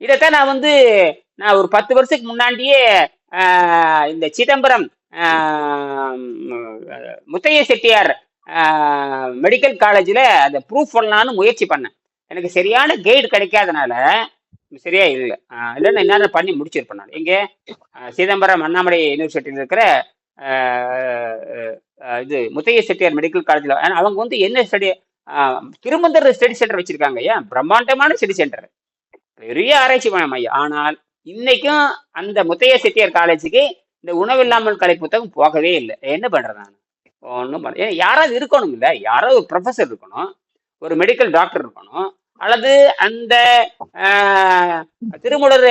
இதைத்தான் நான் ஒரு 10 வருஷத்துக்கு முன்னாடியே இந்த சிதம்பரம் முத்தைய செட்டியார் மெடிக்கல் காலேஜில் அந்த ப்ரூஃப் பண்ணலான்னு முயற்சி பண்ணேன். எனக்கு சரியான கைடு கிடைக்காதனால சரியா இல்லை. இல்லைன்னா என்ன பண்ணி முடிச்சிருப்பேன் நான். எங்கே சிதம்பரம் அண்ணாமலை யூனிவர்சிட்டியில் இருக்கிற இது முத்தைய செட்டியார் மெடிக்கல் காலேஜில் அவங்க வந்து என்ன ஸ்டடி திருமந்தர் ஸ்டடி சென்டர் வச்சிருக்காங்க. ஏன் பிரம்மாண்டமான ஸ்டடி சென்டர், பெரிய ஆராய்ச்சி மையம். ஆனால் இன்னைக்கும் அந்த முத்தைய செட்டியார் காலேஜுக்கு இந்த உணவில்லாமல் கலை புத்தகம் போகவே இல்லை. என்ன பண்றேன் நான்? ஒன்றும் பண்ண. யாராவது இருக்கணும், இல்லை யாராவது ஒரு ப்ரொஃபஸர் இருக்கணும், ஒரு மெடிக்கல் டாக்டர் இருக்கணும், அல்லது அந்த திருமூலர்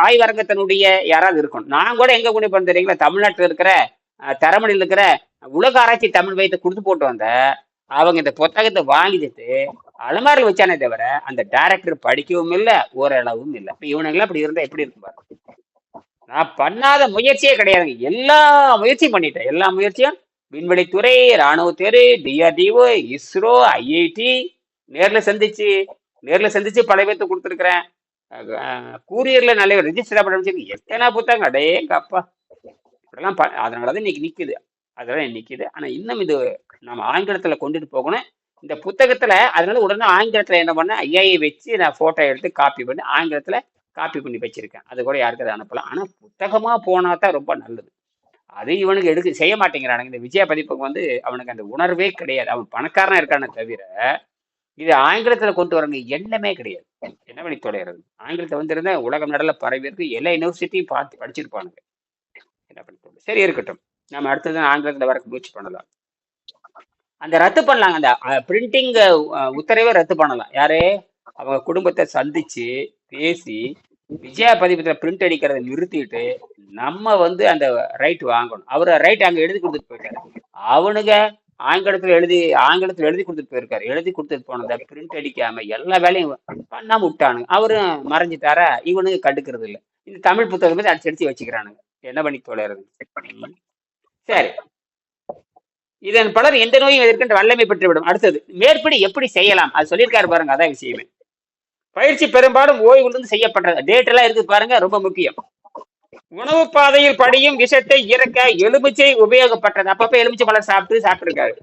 ஆய்வரங்கத்தினுடைய யாராவது இருக்கணும். நான் கூட எங்க கொண்டு போன தெரியுங்களா? தமிழ்நாட்டில் இருக்கிற தரமணியில் இருக்கிற உலக ஆராய்ச்சி தமிழ் வைத்து கொடுத்து போட்டு வந்த அவங்க இந்த புத்தகத்தை வாங்கிட்டு அலமாரில் வச்சானே தவிர அந்த டைரக்டர் படிக்கவும் இல்லை, ஓரளவும் இல்லை. இப்ப இவனுங்களாம் அப்படி இருந்தா எப்படி இருக்கும் பாரு. நான் பண்ணாத முயற்சியே கிடையாதுங்க. எல்லா முயற்சியும் பண்ணிட்டேன். எல்லா முயற்சியும் விண்வெளித்துறை, இராணுவத்துறை, DRDO, இஸ்ரோ, IIT நேர்ல சந்திச்சு பல பேர்த்து கொடுத்துருக்கிறேன். கூரியர்ல நல்ல ரெஜிஸ்டர் பண்ணி எத்தனை புத்தகம் அடேங்க அப்பா. இப்படிலாம் அதனாலதான் இன்னைக்கு நிக்குது. அதெல்லாம் நிக்குது. ஆனா இன்னும் இது நம்ம ஆங்கிலத்துல கொண்டுட்டு போகணும். இந்த புத்தகத்துல அதனால உடனே ஆங்கிலத்துல என்ன பண்ண AI வச்சு நான் போட்டோ எடுத்து காப்பி பண்ணி ஆங்கிலத்துல காப்பி பண்ணி வச்சிருக்கேன். அது கூட யாருக்காவது அனுப்பலாம். ஆனா புத்தகமா போனா தான் ரொம்ப நல்லது. அது இவனுக்கு செய்ய மாட்டேங்கிறானுங்க. இந்த விஜய பதிப்புக்கு வந்து அவனுக்கு அந்த உணர்வே கிடையாது. அவன் பணக்காரனா இருக்கானே தவிர இது ஆங்கிலத்துல கொண்டு வரணும் எண்ணமே கிடையாது. என்ன பண்ணி தொலைகிறது? ஆங்கிலத்தை வந்திருந்தா உலகம் நடல பரவி இருக்கு. எல்லா யூனிவர்சிட்டியும் பார்த்து படிச்சிருப்பானுங்க. என்ன பண்ணி தொலை. சரி, இருக்கட்டும். நம்ம அடுத்தது ஆங்கிலத்துல வர முயற்சி பண்ணலாம். அந்த ரத்து பண்ணலாங்க. அந்த பிரிண்டிங் உத்தரவை ரத்து பண்ணலாம். யாரு? அவங்க குடும்பத்தை சந்திச்சு பேசி விஜயா பதிப்பத்துல பிரிண்ட் அடிக்கிறத நிறுத்திட்டு நம்ம வந்து அந்த ரைட் வாங்கணும். அவரு ரைட் அங்க எழுதி கொடுத்துட்டு போயிருக்காரு. அவனுங்க ஆங்கிலத்துல எழுதி கொடுத்துட்டு போயிருக்காரு. எழுதி கொடுத்துட்டு போனதை பிரிண்ட் அடிக்காம எல்லா வேலையும் பண்ணாம விட்டானுங்க. அவரும் மறைஞ்சிட்டாரா? இவனுக்கு கண்டுக்கிறது இல்லை. இந்த தமிழ் புத்தகம் வந்து அடிச்சு வச்சுக்கிறானுங்க. என்ன பண்ணி தொலைறது? சரி, இதன் பலர் எந்த நோயும் எதிர்க்கின்ற வல்லமை பெற்றுவிடும். அடுத்தது மேற்படி எப்படி செய்யலாம் அது சொல்லியிருக்காரு பாருங்க. அதான் விஷயமே. பயிற்சி பெரும்பாலும் ஓய்விலிருந்து செய்யப்பட்டது. டேட் எல்லாம் இருக்கு பாருங்க, ரொம்ப முக்கியம். உணவு பாதையில் படியும் விஷத்தை இறக்க எலுமிச்சை உபயோகப்பட்டது. அப்பப்ப எலுமிச்சை பழம் சாப்பிட்டுருக்காரு.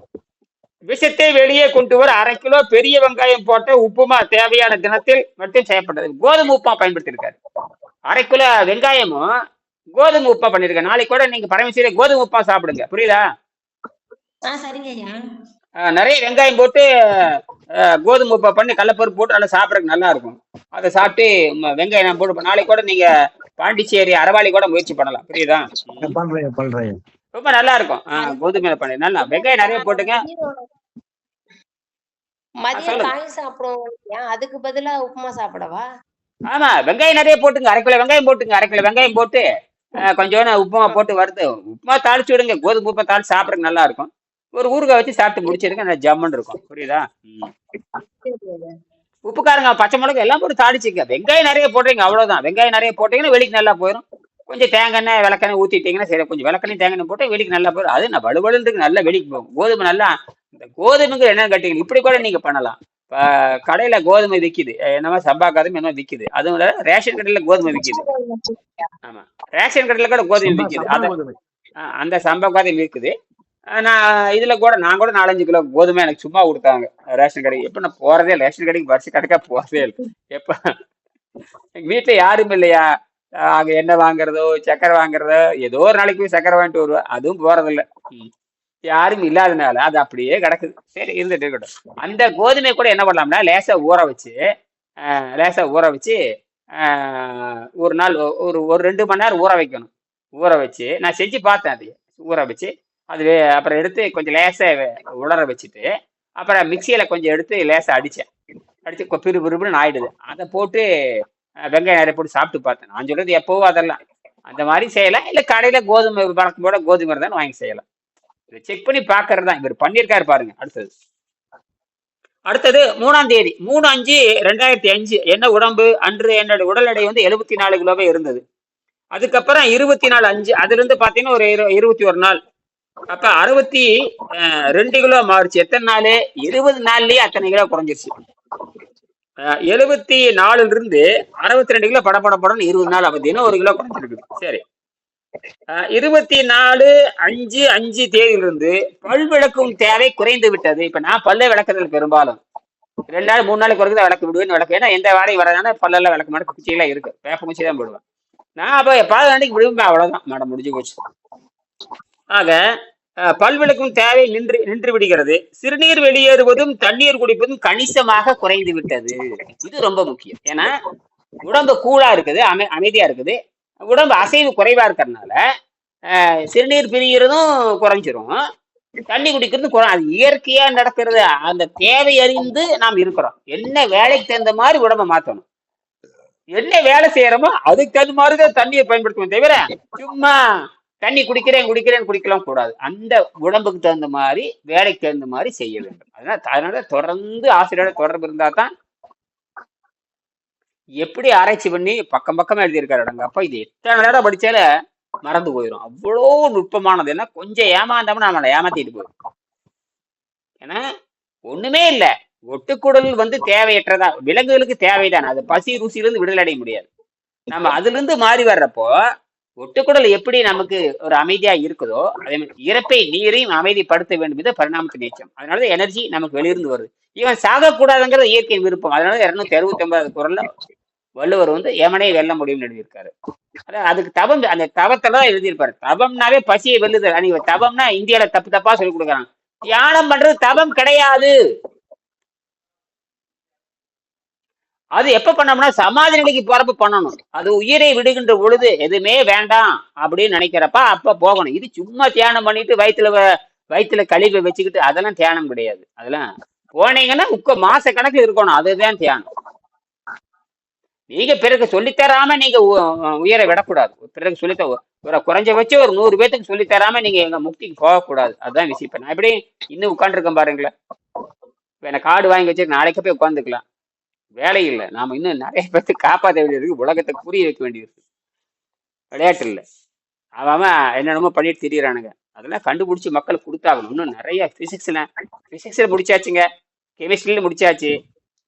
விஷத்தை வெளியே கொண்டு வர 1/2 கிலோ பெரிய வெங்காயம் போட்ட உப்புமா தேவையான தினத்தில் மட்டும் செய்யப்பட்டது. கோதுமை உப்புமா பயன்படுத்தியிருக்காரு. 1/2 கிலோ வெங்காயமும் கோதுமை உப்புமா பண்ணிருக்கேன். நாளைக்கு கூட நீங்க பரமசிவரே கோதுமை உப்புமா சாப்பிடுங்க, புரியுதா? சரிங்க ஐயா. நிறைய வெங்காயம் போட்டு கோதுமை உப்புமா பண்ணி கடலப்பருப்பு போட்டு நல்லா சாப்பிட்றதுக்கு நல்லா இருக்கும். அதை சாப்பிட்டு வெங்காயம் போட்டு நாளைக்கு கூட நீங்க பாண்டிச்சேரி அரவாளி கூட முயற்சி பண்ணலாம், புரியுதா? பண்றேன். ரொம்ப நல்லா இருக்கும். கோதுமையில பண்ணி நல்லா வெங்காயம் நிறைய போட்டுங்க. மதியம் காய் சாப்பிடுவோம், அதுக்கு பதிலா உப்புமா சாப்பிடவா? ஆமா, வெங்காயம் நிறைய போட்டுங்க. 1/2 கிலோ வெங்காயம் போட்டுங்க. 1/2 கிலோ வெங்காயம் போட்டு கொஞ்சோண்டு உப்புமா போட்டு வறுத்து உப்புமா தாளிச்சு விடுங்க. கோதுமை உப்புமா தாளிச்சு சாப்பிட்றதுக்கு நல்லா இருக்கும். ஒரு ஊறுகாய் வச்சு சாப்பிட்டு முடிச்சிருங்க, நல்லா ஜம்முன்னு இருக்கும், புரியுதா? உப்பு காரங்க பச்சை மிளகாய் எல்லாம் போட்டு தாளிச்சுங்க. வெங்காயம் நிறைய போடுறீங்க, அவ்வளவுதான். வெங்காயம் நிறைய போட்டீங்கன்னா வெளிக்கு நல்லா போயிடும். கொஞ்சம் தேங்காய் விளக்கெண்ணெய் ஊத்திட்டீங்கன்னா சரி, கொஞ்சம் விளக்கெண்ணெய் தேங்காய் போட்டு வெளிக்கு நல்லா போயிடும். அது நான் வலுவலுக்கு நல்லா வெளிக்கு போகும். கோதுமை நல்லா இந்த கோதுமைக்கு என்ன கட்டிங்க இப்படி கூட நீங்க பண்ணலாம். கடையில கோதுமை விற்கிது, என்னமா சம்பா கோதுமை என்ன விற்கிது. அதுவும் ரேஷன் கடையில கோதுமை விற்கிது. ஆமா, ரேஷன் கடையில கூட கோதுமை விற்கிது. அந்த சம்பா கோதுமை இருக்குது. நான் இதுல கூட நான் கூட 4-5 கிலோ கோதுமை எனக்கு சும்மா கொடுத்தாங்க ரேஷன் கடைக்கு. எப்ப நான் போறதே இல்லை ரேஷன் கடைக்கு, வருஷ கணக்கா போறதே இல்லை. எப்ப எங்க வீட்டுல யாரும் இல்லையா, அங்க எண்ணெய் வாங்குறதோ சக்கரை வாங்குறதோ, ஏதோ ஒரு நாளைக்கு போய் சக்கரை வாங்கிட்டு வருவேன். அதுவும் போறதில்லை. யாரும் இல்லாதனால அது அப்படியே கிடக்குது. சரி, இருந்துட்டு இருக்கட்டும். அந்த கோதுமை கூட என்ன பண்ணலாம்னா லேசா ஊற வச்சு ஒரு நாள் ஒரு 2 மணி நேரம் ஊற வைக்கணும். ஊற வச்சு நான் செஞ்சு பார்த்தேன். அது ஊற வச்சு அது அப்புறம் எடுத்து கொஞ்சம் லேசா உலர வச்சுட்டு அப்புறம் மிக்சியில கொஞ்சம் எடுத்து லேசா அடிச்சு பிறுபிறுன்னு ஆயிடுது. அதை போட்டு வெங்காயம் நிறைய போட்டு சாப்பிட்டு பார்த்தேன். நான் சொல்றது எப்பவோ அதெல்லாம் அந்த மாதிரி செய்யலாம். இல்லை கடையில கோதுமை வழக்கம் போட கோதுமை இருந்தாலும் வாங்கி செய்யலாம். இதை செக் பண்ணி பாக்குறது தான். இவர் பண்ணியிருக்காரு பாருங்க. அடுத்தது 3ஆம் தேதி 3/5/2005 என்ன உடம்பு அன்று என்னோட உடல் எடை வந்து 74 கிலோவே இருந்தது. அதுக்கப்புறம் 24/5 அதுல இருந்து பாத்தீங்கன்னா ஒரு 21 நாள், அப்ப 62 கிலோ மாறுச்சு. எத்தனை நாள்? 20 நாள்லயே அத்தனை கிலோ குறைஞ்சிருச்சு. 74 இருந்து 62 கிலோ படப்படப்படன்னு 20 நாள். அப்ப தினம் 1 கிலோ குறைஞ்சிருக்குது. சரி, 24/5/5 தேதியிலிருந்து பல் விளக்கும் தேவை குறைந்து விட்டது. இப்ப நான் பல்ல விளக்குறதுல பெரும்பாலும் 2 நாள் 3 நாளைக்கு வரைக்கும் தான் விளக்கு விடுவேன். விளக்கு ஏன்னா எந்த வாடகை வராதுனால பல்லெல்லாம் விளக்க மாட்டேன். குச்சியெல்லாம் இருக்கு, வேப்ப குச்சி தான் போடுவேன் நான். அப்ப எப்பாவது அன்னைக்கு விடுவேன், அவ்வளவுதான் மேடம், முடிஞ்சு போச்சு. ஆக பல்விளக்கும் தேவை நின்று விடுகிறது. சிறுநீர் வெளியேறுவதும் தண்ணீர் குடிப்பதும் கணிசமாக குறைந்து விட்டது. இது ரொம்ப முக்கியம். ஏன்னா உடம்பு கூலா இருக்குது, அமைதியா இருக்குது. உடம்பு அசைவு குறைவா இருக்கிறதுனால சிறுநீர் பிரிகிறதும் குறைஞ்சிரும், தண்ணி குடிக்கிறதும் அது இயற்கையா நடக்கிறது. அந்த தேவை அறிந்து நாம் இருக்கிறோம். என்ன வேலைக்கு தகுந்த மாதிரி உடம்பை மாற்றணும். என்ன வேலை செய்யறோமோ அதுக்கு தகுந்த மாதிரிதான் தண்ணியை பயன்படுத்துவோம். தவிர சும்மா தண்ணி குடிக்கலாம் கூடாது. அந்த உடம்புக்கு தகுந்த மாதிரி வேலைக்கு தகுந்த மாதிரி செய்ய வேண்டும். அதனால தொடர்ந்து ஆசிரியரோட தொடர்பு இருந்தா தான். எப்படி ஆராய்ச்சி பண்ணி பக்கமா எழுதியிருக்காரு அப்பா. இது எத்தனை நேரம் படிச்சால மறந்து போயிடும். அவ்வளோ நுட்பமானது. ஏன்னா கொஞ்சம் ஏமாந்தோம்னா நம்மளை ஏமாத்திட்டு போயிடும். ஏன்னா ஒண்ணுமே இல்லை, ஒட்டுக்குடல் வந்து தேவையற்றதா, விலங்குகளுக்கு தேவைதான். அது பசி ருசியிலிருந்து விடுதலை அடைய முடியாது. நம்ம அதுல இருந்து மாறி வர்றப்போ ஒட்டுக்குடல் எப்படி நமக்கு ஒரு அமைதியா இருக்குதோ அதே மாதிரி இறப்பை நீரையும் அமைதிப்படுத்த வேண்டும். இது பரிணாமத்து நீச்சம். அதனாலதான் எனர்ஜி நமக்கு வெளியிருந்து வருது. இவன் சாகக்கூடாதுங்கிறது இயற்கையின் விருப்பம். அதனால 269 குறள்ல வள்ளுவர் வந்து எமனை வெல்ல முடியும்னு எழுதியிருக்காரு. அதுக்கு தவம், அந்த தவத்தை தான் எழுதியிருப்பாரு. தவம்னாவே பசியை வெல்லுதல். அன்னைக்கு தவம்னா இந்தியால தப்பா சொல்லி கொடுக்குறாங்க. தியானம் பண்றது தவம் கிடையாது. அது எப்ப பண்ணோம்னா சமாதி நிலைக்கு போறப்ப பண்ணணும். அது உயிரை விடுகின்ற பொழுது எதுவுமே வேண்டாம் அப்படின்னு நினைக்கிறப்ப அப்ப போகணும். இது சும்மா தியானம் பண்ணிட்டு வயிற்றுல கழிவை வச்சுக்கிட்டு அதெல்லாம் தியானம் கிடையாது. அதெல்லாம் போனீங்கன்னா மாச கணக்கு இருக்கணும். அதுதான் தியானம். நீங்க பிறகு சொல்லித்தராம நீங்க உயரை விடக்கூடாது. பிறகு சொல்லித்த குறைஞ்சபட்சம் ஒரு 100 பேத்துக்கு சொல்லித்தராம நீங்க எங்க முக்திக்கு போகக்கூடாது. அதுதான் விஷயம். இப்ப நான் எப்படி இன்னும் உட்காந்துருக்கேன் பாருங்களேன். இப்ப என்ன கார்டு வாங்கி வச்சு நாளைக்கு போய் உட்காந்துக்கலாம். வேலை இல்லை. நாம இன்னும் நிறைய பேர்த்து காப்பாற்ற வேண்டியது, உலகத்தை புரிய வைக்க வேண்டியது. விளையாட்டு இல்லை. அவன் என்னென்னமோ பண்ணிட்டு திரியறானுங்க. அதெல்லாம் கண்டுபிடிச்சி மக்களுக்கு கொடுத்தாகணும். இன்னும் நிறைய பிசிக்ஸ்ல முடிச்சாச்சுங்க, கெமிஸ்ட்ரியில முடிச்சாச்சு,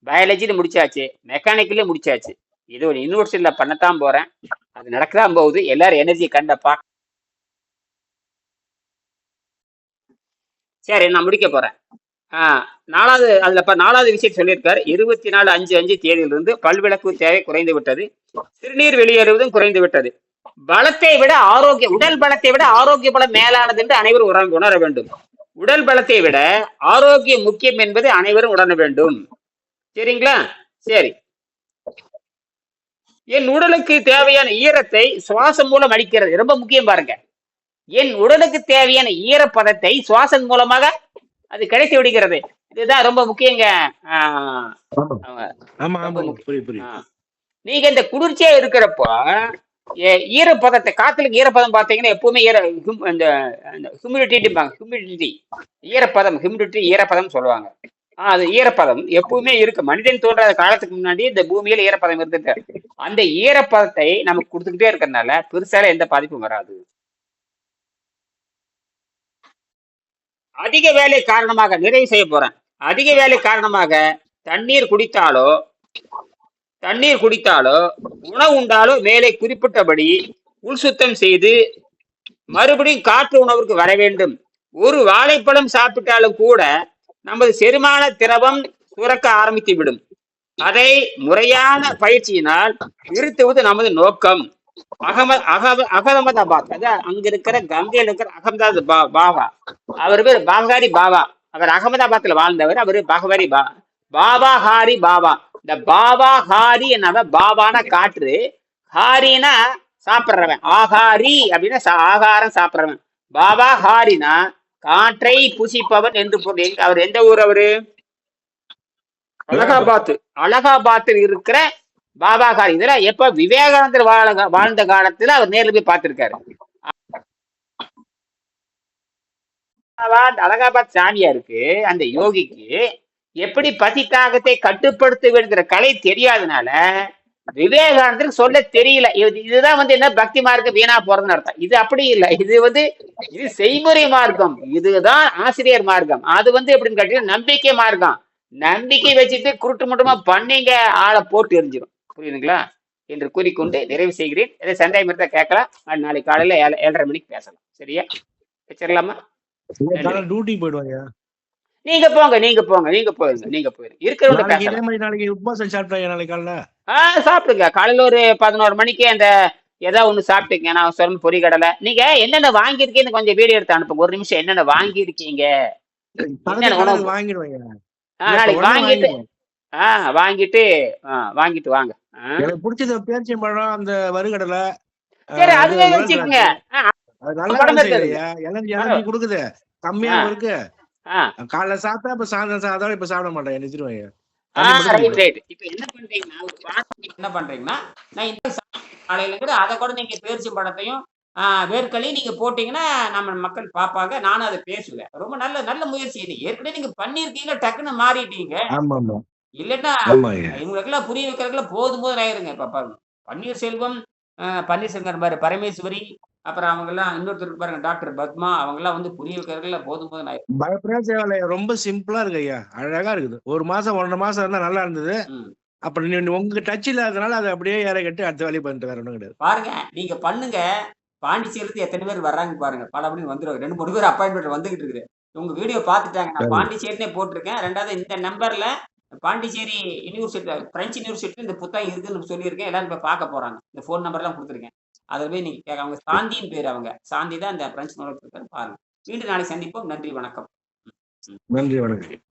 பயாலஜில முடிச்சாச்சு, மெக்கானிக்கல முடிச்சாச்சு. இது ஒரு யூனிவர்சிட்டியில பண்ணத்தான் போறேன். அது நடக்கதான் போகுது. எல்லாரும் எனர்ஜி கண்டப்பா. சரி, நான் முடிக்க போறேன். 4வது அதுல 4வது விஷயம் சொல்லியிருக்காரு. 24/5/5 தேதியிலிருந்து பல்விளக்கு தேவை குறைந்து விட்டது, சிறுநீர் வெளியேறுவதும் குறைந்து விட்டது. பலத்தை விட உடல் பலத்தை விட ஆரோக்கிய பலம் மேலானது என்று அனைவரும் உணர வேண்டும். உடல் பலத்தை விட ஆரோக்கியம் முக்கியம் என்பது அனைவரும் உணர வேண்டும். சரிங்களா? சரி. என் உடலுக்கு தேவையான ஈரத்தை சுவாசம் மூலம் அளிக்கிறது. ரொம்ப முக்கியம் பாருங்க. என் உடலுக்கு தேவையான ஈரப்பதத்தை சுவாசம் மூலமாக அது கிடைத்து விடுகிறது. இதுதான் ரொம்ப முக்கியங்க. நீங்க இந்த குளிர்ச்சியா இருக்கிறப்போ ஈரப்பதத்தை, காத்துல ஈரப்பதம் பாத்தீங்கன்னா எப்பவுமே ஹியூமிடிட்டி ஈரப்பதம், ஈரப்பதம் சொல்லுவாங்க. அது ஈரப்பதம் எப்பவுமே இருக்கு. மனிதன் தோன்றாத காலத்துக்கு முன்னாடி இந்த பூமியில ஈரப்பதம் இருந்துட்டு, அந்த ஈரப்பதத்தை நமக்கு கொடுத்துக்கிட்டே இருக்கிறதுனால பெருசால எந்த பாதிப்பும் வராது. அதிக வேலை காரணமாக, நிறைவு செய்ய போறேன், அதிக வேலை காரணமாக தண்ணீர் குடித்தாலோ உணவு உண்டாலோ மேலே குறிப்பிட்டபடி உள் சுத்தம் செய்து மறுபடியும் காற்று உணவுக்கு வர வேண்டும். ஒரு வாழைப்பழம் சாப்பிட்டாலும் கூட நமது செரிமான திரவம் சுரக்க ஆரம்பித்து விடும். அதை முறையான பயிற்சியினால் நிறுத்துவது நமது நோக்கம். அகமதாபாத், அங்க இருக்கிற கங்கையில் இருக்கிற அகமதாபாத் பாபா, அவர் பேர் பாகாரி பாபா. அவர் அகமதாபாத்ல வாழ்ந்தவர். அவரு பாபா ஹாரி பாபா. இந்த பாபா ஹாரி என்ன, பாபான காற்று, ஹாரினா சாப்பிட்றவன், ஆகாரி அப்படின்னா ஆகாரம் சாப்பிட்றவன். பாபா ஹாரினா காற்றை புசிப்பவன் என்று பொருள். அவர் எந்த ஊர்? அவரு அலகாபாத்தில் இருக்கிற பாபா ஹாரி. இதெல்லாம் எப்ப விவேகானந்தர் வாழ்ந்த காலத்துல அவர் நேரில் போய் பார்த்திருக்காரு. அலகாபாத் சாமியாருக்கு, அந்த யோகிக்கு எப்படி பசி தாகத்தை கட்டுப்படுத்த வேண்டிய கலை தெரியாதனால விவேகானந்தருக்கு சொல்ல தெரியல. இதுதான் என்ன பக்தி மார்க்கம் வீணா போறதுன்னு அர்த்தம். இது அப்படி இல்லை. இது செய்முறை மார்க்கம். இதுதான் ஆசிரியர் மார்க்கம். அது எப்படின்னு கேட்டீங்கன்னா நம்பிக்கை மார்க்கம். நம்பிக்கை வச்சுட்டு குருட்டு முட்டமா பண்ணீங்க, ஆளை போட்டு எரிஞ்சிடும். புரியுதுங்களா என்று கூறிக்கொண்டு நிறைவு செய்கிறேன். எதை சந்தேகம் இருந்தா கேட்கலாம். நாளைக்கு காலையில 7:30 மணிக்கு பேசலாம். சரியா? வச்சிடலாமா? டியூட்டி போயிடுவாங்க. நீங்க போயிருங்க. சாப்பிடுங்க. காலையில ஒரு 11 மணிக்கு அந்த ஏதாவது ஒண்ணு சாப்பிட்டுங்க. நான் சொல்ல பொரிகடலை. நீங்க என்னென்ன வாங்கியிருக்கீங்கன்னு கொஞ்சம் வீடியோ எடுத்து அனுப்புங்க. ஒரு நிமிஷம். என்னென்ன வாங்கியிருக்கீங்க, என்னென்ன உணவு நாளைக்கு வாங்கிட்டு வாங்க. எனக்கு பிடிச்சது பேரிச்சம்பழம், அந்த வறுகடலை. சரி, அதுவே வச்சுக்கோங்க. எனர்ஜி கொடுக்குது, கம்மியா இருக்கு. காலைல சாப்பிட்டா இப்ப சாயந்தரம் சாப்பிட்டா இப்ப சாப்பிட மாட்டேன், நிறுத்திடுவாங்க. இப்ப என்ன பண்றீங்கன்னா நான் இந்த காலையில கூட அதை கூட நீங்க பேரிச்சம்பழத்தையும் வேர்க்கலையும் நீங்க போட்டீங்கன்னா நம்ம மக்கள் பார்ப்பாங்க. நானும் அதை பேசுவேன். ரொம்ப நல்ல முயற்சி. இது ஏற்கனவே நீங்க பண்ணிருக்கீங்க, டக்குன்னு மாறிட்டீங்க. இல்லன்னா இவங்களுக்கெல்லாம் புரிய வைக்கிறதுக்குலாம் போதும் ஆயிருங்க. இப்ப பாருங்க, பன்னீர்செல்வம் பாரு, பரமேஸ்வரி, அப்புறம் அவங்க எல்லாம் இன்னொருத்தருக்கு பாருங்க, டாக்டர் பத்மா, அவங்க எல்லாம் புரிய வைக்கிறதுல போதும் ஆயிரும். பயப்படாத தேவையில்ல. ரொம்ப சிம்பிளா இருக்கு ஐயா, அழகா இருக்குது. 1 மாசம் 1.5 மாசம் இருந்தா நல்லா இருந்தது. அப்புறம் உங்க டச் இல்லாதனால அதை அப்படியே ஏற கட்டி அடுத்த வேலையை பண்ணிட்டு வேற ஒன்றும் கிடையாது. பாருங்க, நீங்க பண்ணுங்க. பாண்டிச்சேரிக்கு எத்தனை பேர் வர்றாங்க பாருங்க. பல அப்படின்னு வந்துருவாங்க. 2-3 பேர் அப்பாயின்மெண்ட் வந்துகிட்டு இருக்குது. உங்க வீடியோ பார்த்துட்டாங்க. நான் பாண்டிச்சேரினே போட்டிருக்கேன். 2வது இந்த நம்பர்ல பாண்டிச்சேரி யூனிவர்சிட்டி, பிரெஞ்சு யூனிவர்சிட்டி இந்த புத்தகம் இருக்குன்னு சொல்லியிருக்கேன். எல்லாரும் போய் பார்க்க போறாங்க. இந்த ஃபோன் நம்பர்லாம் கொடுத்துருக்கேன். அதை போய் நீங்க கேட்க. அவங்க சாந்தின்னு பேர். அவங்க சாந்தி தான் இந்த பிரெஞ்சு நூலகத்தில் பாருங்க. மீண்டும் நாளைக்கு சந்திப்போம். நன்றி, வணக்கம். நன்றி, வணக்கம்.